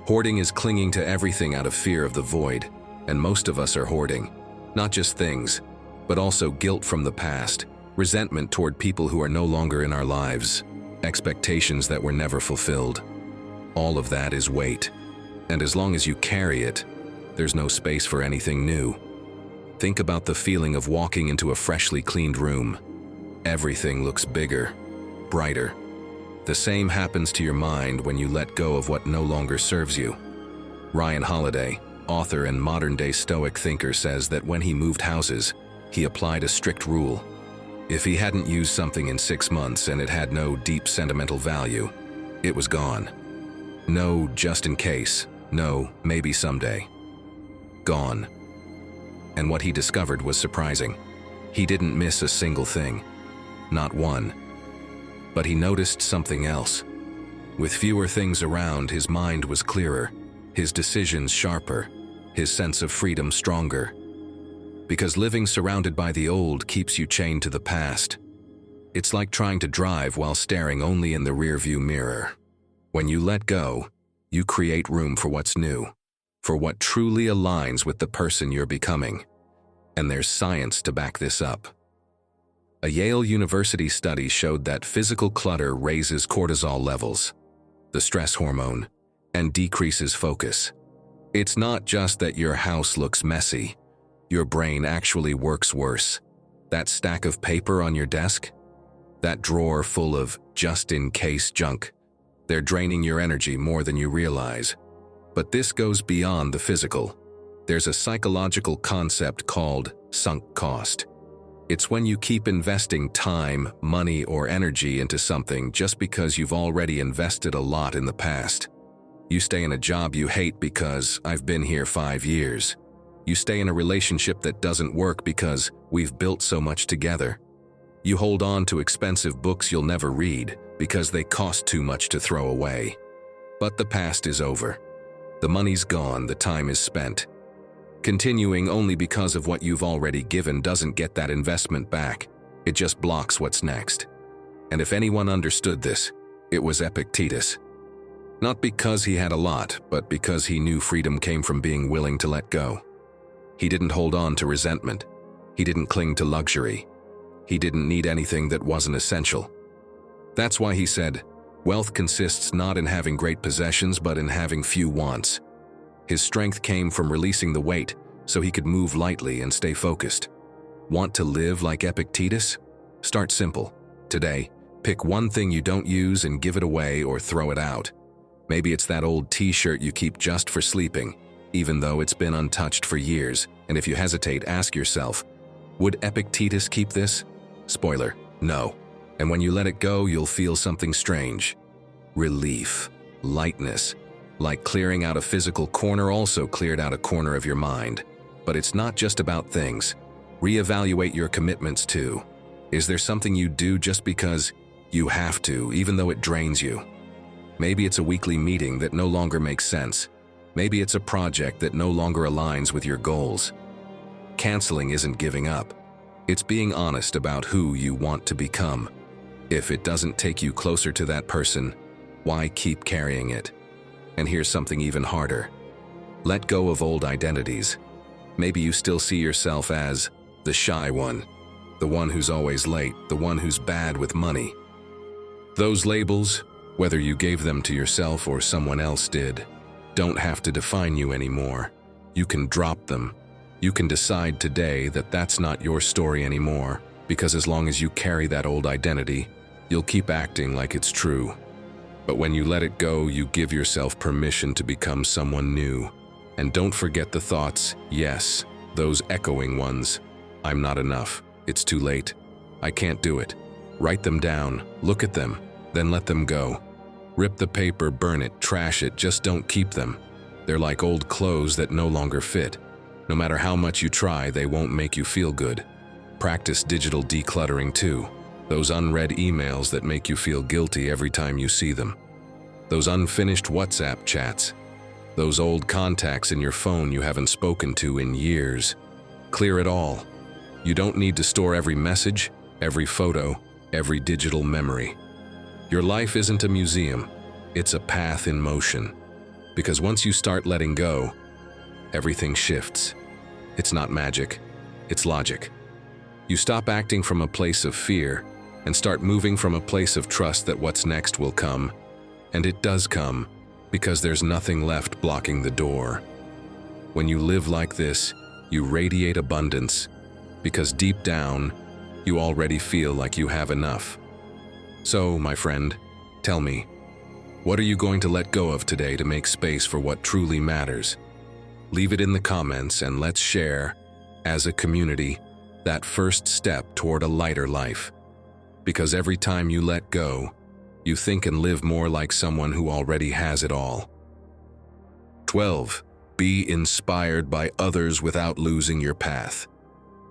Hoarding is clinging to everything out of fear of the void, and most of us are hoarding. Not just things, but also guilt from the past, resentment toward people who are no longer in our lives, expectations that were never fulfilled. All of that is weight, and as long as you carry it, there's no space for anything new. Think about the feeling of walking into a freshly cleaned room. Everything looks bigger, brighter. The same happens to your mind when you let go of what no longer serves you. Ryan Holiday, author and modern-day Stoic thinker, says that when he moved houses, he applied a strict rule. If he hadn't used something in 6 months and it had no deep sentimental value, it was gone. No, just in case. No, maybe someday. Gone. And what he discovered was surprising. He didn't miss a single thing. Not one. But he noticed something else. With fewer things around, his mind was clearer, his decisions sharper, his sense of freedom stronger. Because living surrounded by the old keeps you chained to the past. It's like trying to drive while staring only in the rearview mirror. When you let go, you create room for what's new, for what truly aligns with the person you're becoming. And there's science to back this up. A Yale University study showed that physical clutter raises cortisol levels, the stress hormone, and decreases focus. It's not just that your house looks messy. Your brain actually works worse. That stack of paper on your desk, that drawer full of just-in-case junk, they're draining your energy more than you realize. But this goes beyond the physical. There's a psychological concept called sunk cost. It's when you keep investing time, money, or energy into something just because you've already invested a lot in the past. You stay in a job you hate because I've been here 5 years. You stay in a relationship that doesn't work because we've built so much together. You hold on to expensive books you'll never read because they cost too much to throw away. But the past is over. The money's gone, the time is spent. Continuing only because of what you've already given doesn't get that investment back. It just blocks what's next. And if anyone understood this, it was Epictetus. Not because he had a lot, but because he knew freedom came from being willing to let go. He didn't hold on to resentment. He didn't cling to luxury. He didn't need anything that wasn't essential. That's why he said, "Wealth consists not in having great possessions, but in having few wants." His strength came from releasing the weight so he could move lightly and stay focused. Want to live like Epictetus? Start simple. Today, pick one thing you don't use and give it away or throw it out. Maybe it's that old t-shirt you keep just for sleeping, even though it's been untouched for years. And if you hesitate, ask yourself, would Epictetus keep this? Spoiler, no. And when you let it go, you'll feel something strange. Relief, lightness. Like clearing out a physical corner also cleared out a corner of your mind. But it's not just about things. Reevaluate your commitments too. Is there something you do just because you have to, even though it drains you? Maybe it's a weekly meeting that no longer makes sense. Maybe it's a project that no longer aligns with your goals. Canceling isn't giving up. It's being honest about who you want to become. If it doesn't take you closer to that person, why keep carrying it? And here's something even harder. Let go of old identities. Maybe you still see yourself as the shy one, the one who's always late, the one who's bad with money. Those labels, whether you gave them to yourself or someone else did, don't have to define you anymore. You can drop them. You can decide today that that's not your story anymore, because as long as you carry that old identity, you'll keep acting like it's true. But when you let it go, you give yourself permission to become someone new. And don't forget the thoughts, yes, those echoing ones. I'm not enough. It's too late. I can't do it. Write them down, look at them, then let them go. Rip the paper, burn it, trash it, just don't keep them. They're like old clothes that no longer fit. No matter how much you try, they won't make you feel good. Practice digital decluttering too. Those unread emails that make you feel guilty every time you see them. Those unfinished WhatsApp chats. Those old contacts in your phone you haven't spoken to in years. Clear it all. You don't need to store every message, every photo, every digital memory. Your life isn't a museum. It's a path in motion. Because once you start letting go, everything shifts. It's not magic, it's logic. You stop acting from a place of fear and start moving from a place of trust that what's next will come. And it does come, because there's nothing left blocking the door. When you live like this, you radiate abundance, because deep down, you already feel like you have enough. So, my friend, tell me, what are you going to let go of today to make space for what truly matters? Leave it in the comments and let's share, as a community, that first step toward a lighter life. Because every time you let go, you think and live more like someone who already has it all. 12. Be inspired by others without losing your path.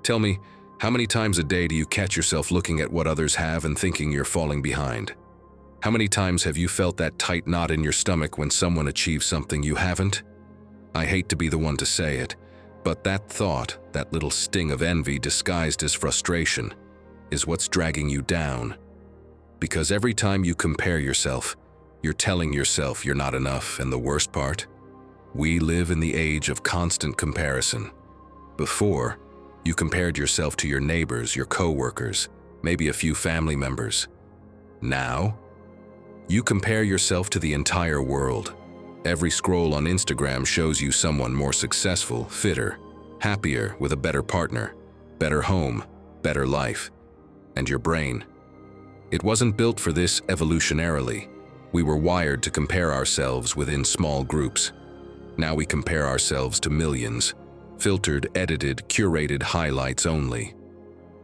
Tell me, how many times a day do you catch yourself looking at what others have and thinking you're falling behind? How many times have you felt that tight knot in your stomach when someone achieves something you haven't? I hate to be the one to say it, but that thought, that little sting of envy disguised as frustration, is what's dragging you down. Because every time you compare yourself, you're telling yourself you're not enough, and the worst part? We live in the age of constant comparison. Before, you compared yourself to your neighbors, your co-workers, maybe a few family members. Now, you compare yourself to the entire world. Every scroll on Instagram shows you someone more successful, fitter, happier, with a better partner, better home, better life. And your brain. It wasn't built for this evolutionarily. We were wired to compare ourselves within small groups. Now we compare ourselves to millions, filtered, edited, curated highlights only.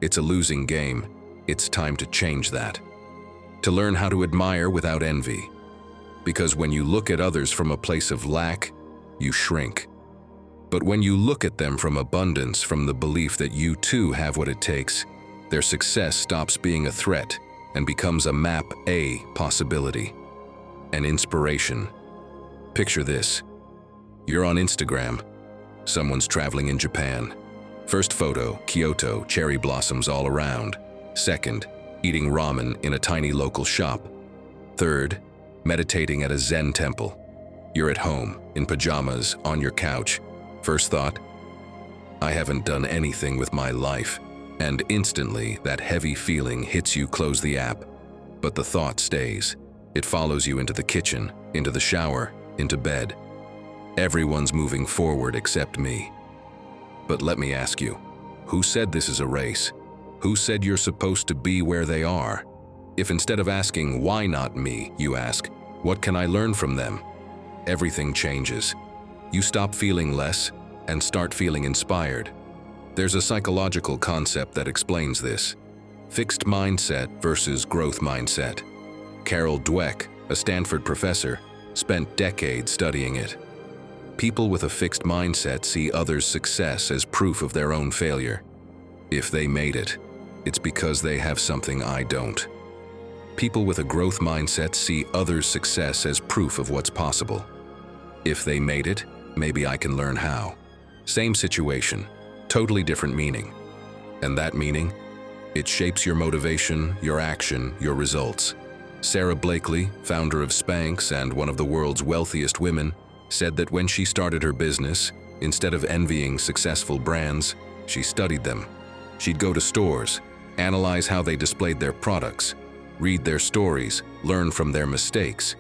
It's a losing game. It's time to change that. To learn how to admire without envy. Because when you look at others from a place of lack, you shrink. But when you look at them from abundance, from the belief that you too have what it takes, their success stops being a threat and becomes a map, a possibility, an inspiration. Picture this. You're on Instagram. Someone's traveling in Japan. First photo, Kyoto, cherry blossoms all around. Second, eating ramen in a tiny local shop. Third, meditating at a Zen temple. You're at home, in pajamas, on your couch. First thought, I haven't done anything with my life. And instantly, that heavy feeling hits you. Close the app. But the thought stays. It follows you into the kitchen, into the shower, into bed. Everyone's moving forward except me. But let me ask you, who said this is a race? Who said you're supposed to be where they are? If instead of asking, why not me, you ask, what can I learn from them? Everything changes. You stop feeling less and start feeling inspired. There's a psychological concept that explains this. Fixed mindset versus growth mindset. Carol Dweck, a Stanford professor, spent decades studying it. People with a fixed mindset see others' success as proof of their own failure. If they made it, it's because they have something I don't. People with a growth mindset see others' success as proof of what's possible. If they made it, maybe I can learn how. Same situation, totally different meaning. And that meaning? It shapes your motivation, your action, your results. Sarah Blakely, founder of Spanx and one of the world's wealthiest women, said that when she started her business, instead of envying successful brands, she studied them. She'd go to stores, analyze how they displayed their products, read their stories, learn from their mistakes.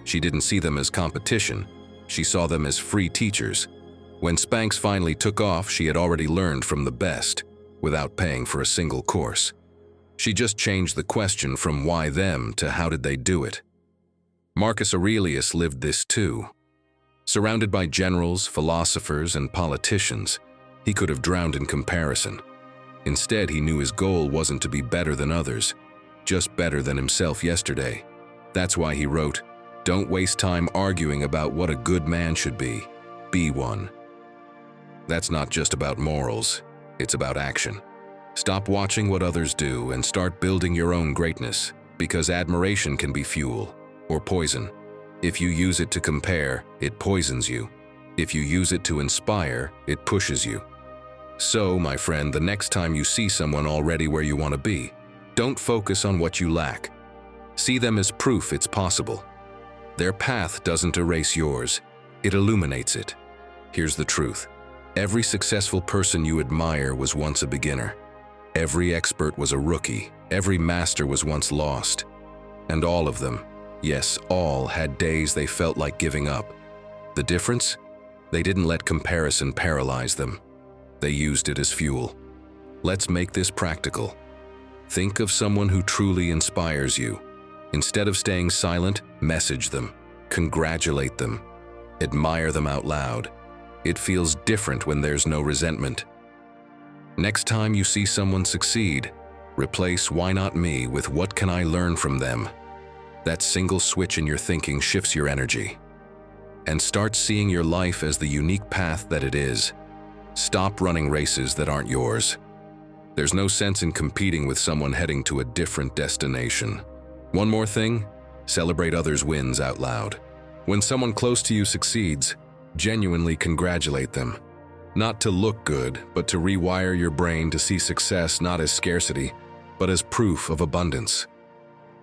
She didn't see them as competition. She saw them as free teachers. When Spanx finally took off, she had already learned from the best, without paying for a single course. She just changed the question from why them to how did they do it. Marcus Aurelius lived this too. Surrounded by generals, philosophers, and politicians, he could have drowned in comparison. Instead, he knew his goal wasn't to be better than others, just better than himself yesterday. That's why he wrote, "Don't waste time arguing about what a good man should be one." That's not just about morals, it's about action. Stop watching what others do and start building your own greatness, because admiration can be fuel or poison. If you use it to compare, it poisons you. If you use it to inspire, it pushes you. So, my friend, the next time you see someone already where you want to be, don't focus on what you lack. See them as proof it's possible. Their path doesn't erase yours, it illuminates it. Here's the truth. Every successful person you admire was once a beginner. Every expert was a rookie. Every master was once lost. And all of them, yes, all had days they felt like giving up. The difference? They didn't let comparison paralyze them. They used it as fuel. Let's make this practical. Think of someone who truly inspires you. Instead of staying silent, message them, congratulate them, admire them out loud. It feels different when there's no resentment. Next time you see someone succeed, replace "why not me" with "what can I learn from them?" That single switch in your thinking shifts your energy. And start seeing your life as the unique path that it is. Stop running races that aren't yours. There's no sense in competing with someone heading to a different destination. One more thing, celebrate others' wins out loud. When someone close to you succeeds, genuinely congratulate them. Not to look good, but to rewire your brain to see success not as scarcity, but as proof of abundance.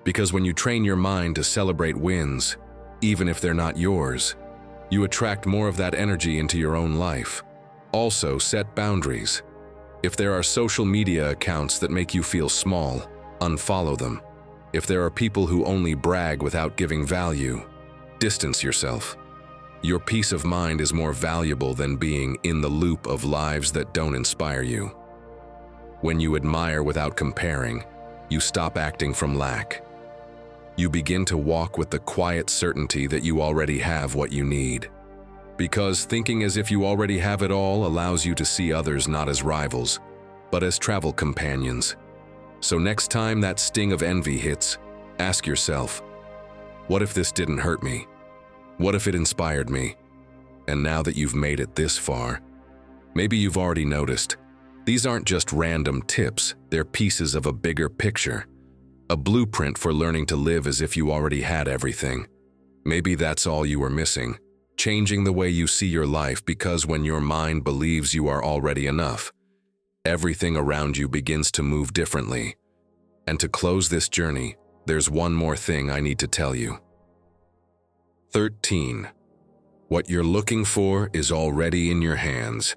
Because when you train your mind to celebrate wins, even if they're not yours, you attract more of that energy into your own life. Also, set boundaries. If there are social media accounts that make you feel small, unfollow them. If there are people who only brag without giving value, distance yourself. Your peace of mind is more valuable than being in the loop of lives that don't inspire you. When you admire without comparing, you stop acting from lack. You begin to walk with the quiet certainty that you already have what you need. Because thinking as if you already have it all allows you to see others not as rivals, but as travel companions. So next time that sting of envy hits, ask yourself, what if this didn't hurt me? What if it inspired me? And now that you've made it this far, maybe you've already noticed, these aren't just random tips, they're pieces of a bigger picture. A blueprint for learning to live as if you already had everything. Maybe that's all you were missing. Changing the way you see your life, because when your mind believes you are already enough, everything around you begins to move differently. And to close this journey, there's one more thing I need to tell you. 13. What you're looking for is already in your hands.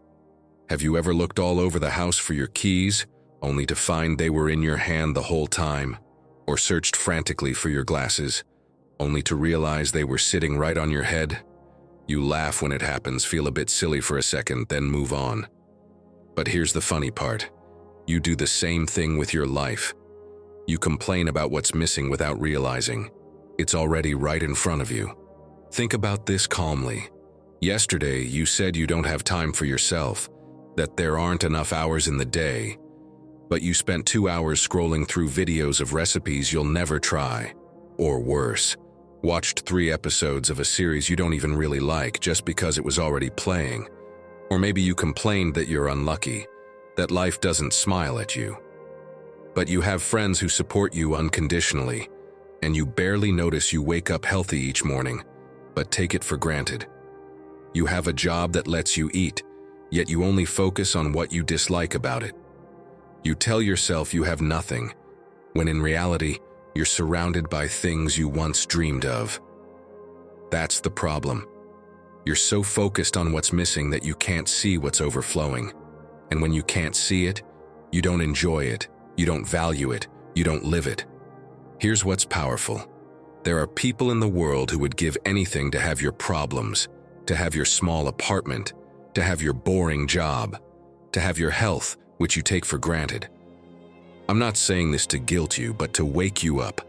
Have you ever looked all over the house for your keys, only to find they were in your hand the whole time? Or searched frantically for your glasses, only to realize they were sitting right on your head? You laugh when it happens, feel a bit silly for a second, then move on. But here's the funny part. You do the same thing with your life. You complain about what's missing without realizing it's already right in front of you. Think about this calmly. Yesterday, you said you don't have time for yourself, that there aren't enough hours in the day, but you spent 2 hours scrolling through videos of recipes you'll never try. Or worse, watched 3 episodes of a series you don't even really like just because it was already playing. Or maybe you complained that you're unlucky, that life doesn't smile at you. But you have friends who support you unconditionally, and you barely notice you wake up healthy each morning, but take it for granted. You have a job that lets you eat, yet you only focus on what you dislike about it. You tell yourself you have nothing, when in reality, you're surrounded by things you once dreamed of. That's the problem. You're so focused on what's missing that you can't see what's overflowing. And when you can't see it, you don't enjoy it, you don't value it, you don't live it. Here's what's powerful. There are people in the world who would give anything to have your problems, to have your small apartment, to have your boring job, to have your health, which you take for granted. I'm not saying this to guilt you, but to wake you up,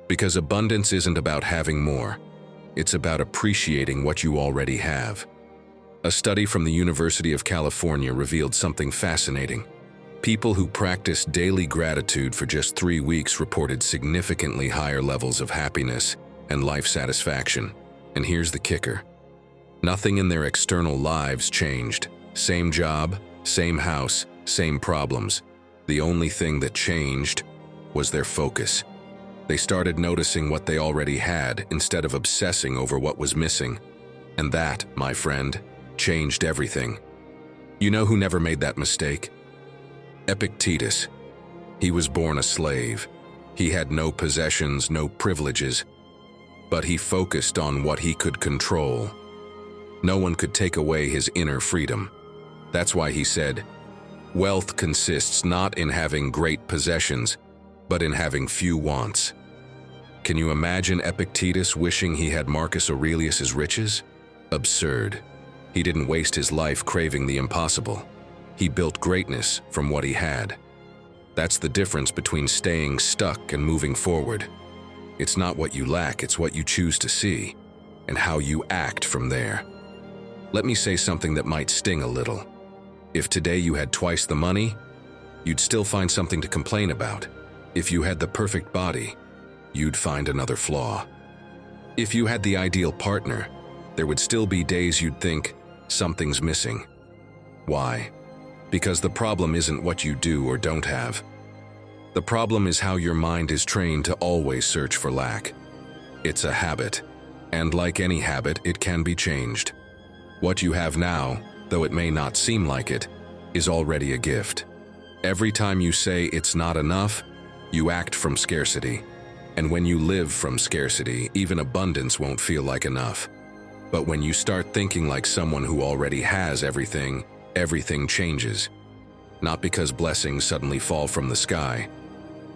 because abundance isn't about having more. It's about appreciating what you already have. A study from the University of California revealed something fascinating. People who practiced daily gratitude for just 3 weeks reported significantly higher levels of happiness and life satisfaction. And here's the kicker. Nothing in their external lives changed. Same job, same house, same problems. The only thing that changed was their focus. They started noticing what they already had instead of obsessing over what was missing. And that, my friend, changed everything. You know who never made that mistake? Epictetus. He was born a slave. He had no possessions, no privileges, but he focused on what he could control. No one could take away his inner freedom. That's why he said, "Wealth consists not in having great possessions, but in having few wants." Can you imagine Epictetus wishing he had Marcus Aurelius's riches? Absurd. He didn't waste his life craving the impossible. He built greatness from what he had. That's the difference between staying stuck and moving forward. It's not what you lack, it's what you choose to see, and how you act from there. Let me say something that might sting a little. If today you had twice the money, you'd still find something to complain about. If you had the perfect body, you'd find another flaw. If you had the ideal partner, there would still be days you'd think, something's missing. Why? Because the problem isn't what you do or don't have. The problem is how your mind is trained to always search for lack. It's a habit, and like any habit, it can be changed. What you have now, though it may not seem like it, is already a gift. Every time you say it's not enough, you act from scarcity. And when you live from scarcity, even abundance won't feel like enough. But when you start thinking like someone who already has everything, everything changes. Not because blessings suddenly fall from the sky,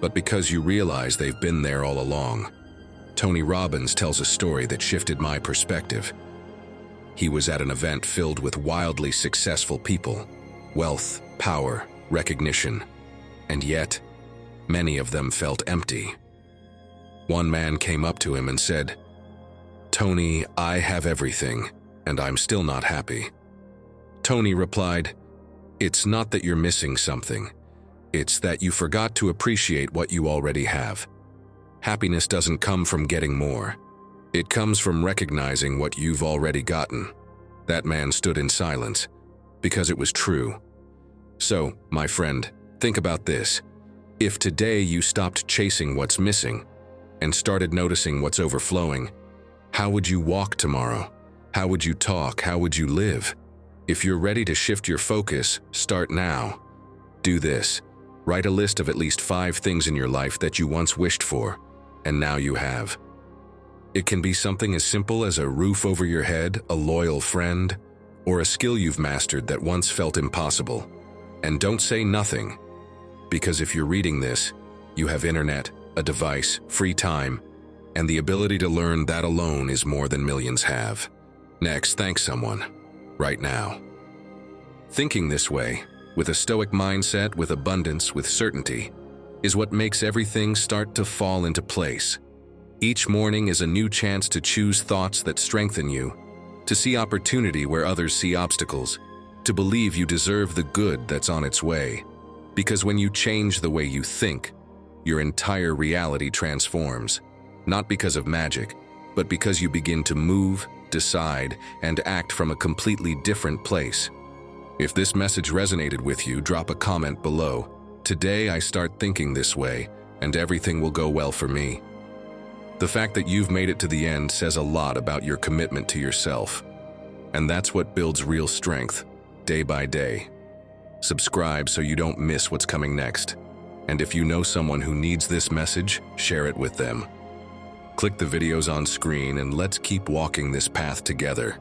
but because you realize they've been there all along. Tony Robbins tells a story that shifted my perspective. He was at an event filled with wildly successful people, wealth, power, recognition, and yet, many of them felt empty. One man came up to him and said, "Tony, I have everything, and I'm still not happy." Tony replied, "It's not that you're missing something. It's that you forgot to appreciate what you already have. Happiness doesn't come from getting more. It comes from recognizing what you've already gotten." That man stood in silence, because it was true. So, my friend, think about this. If today you stopped chasing what's missing and started noticing what's overflowing, how would you walk tomorrow? How would you talk? How would you live? If you're ready to shift your focus, start now. Do this. Write a list of at least 5 things in your life that you once wished for, and now you have. It can be something as simple as a roof over your head, a loyal friend, or a skill you've mastered that once felt impossible. And don't say nothing, because if you're reading this, you have internet, a device, free time, and the ability to learn that alone is more than millions have. Next, thank someone, right now. Thinking this way, with a Stoic mindset, with abundance, with certainty, is what makes everything start to fall into place. Each morning is a new chance to choose thoughts that strengthen you, to see opportunity where others see obstacles, to believe you deserve the good that's on its way. Because when you change the way you think, your entire reality transforms, not because of magic, but because you begin to move, decide, and act from a completely different place. If this message resonated with you, drop a comment below. Today I start thinking this way, and everything will go well for me. The fact that you've made it to the end says a lot about your commitment to yourself. And that's what builds real strength, day by day. Subscribe so you don't miss what's coming next. And if you know someone who needs this message, share it with them. Click the videos on screen and let's keep walking this path together.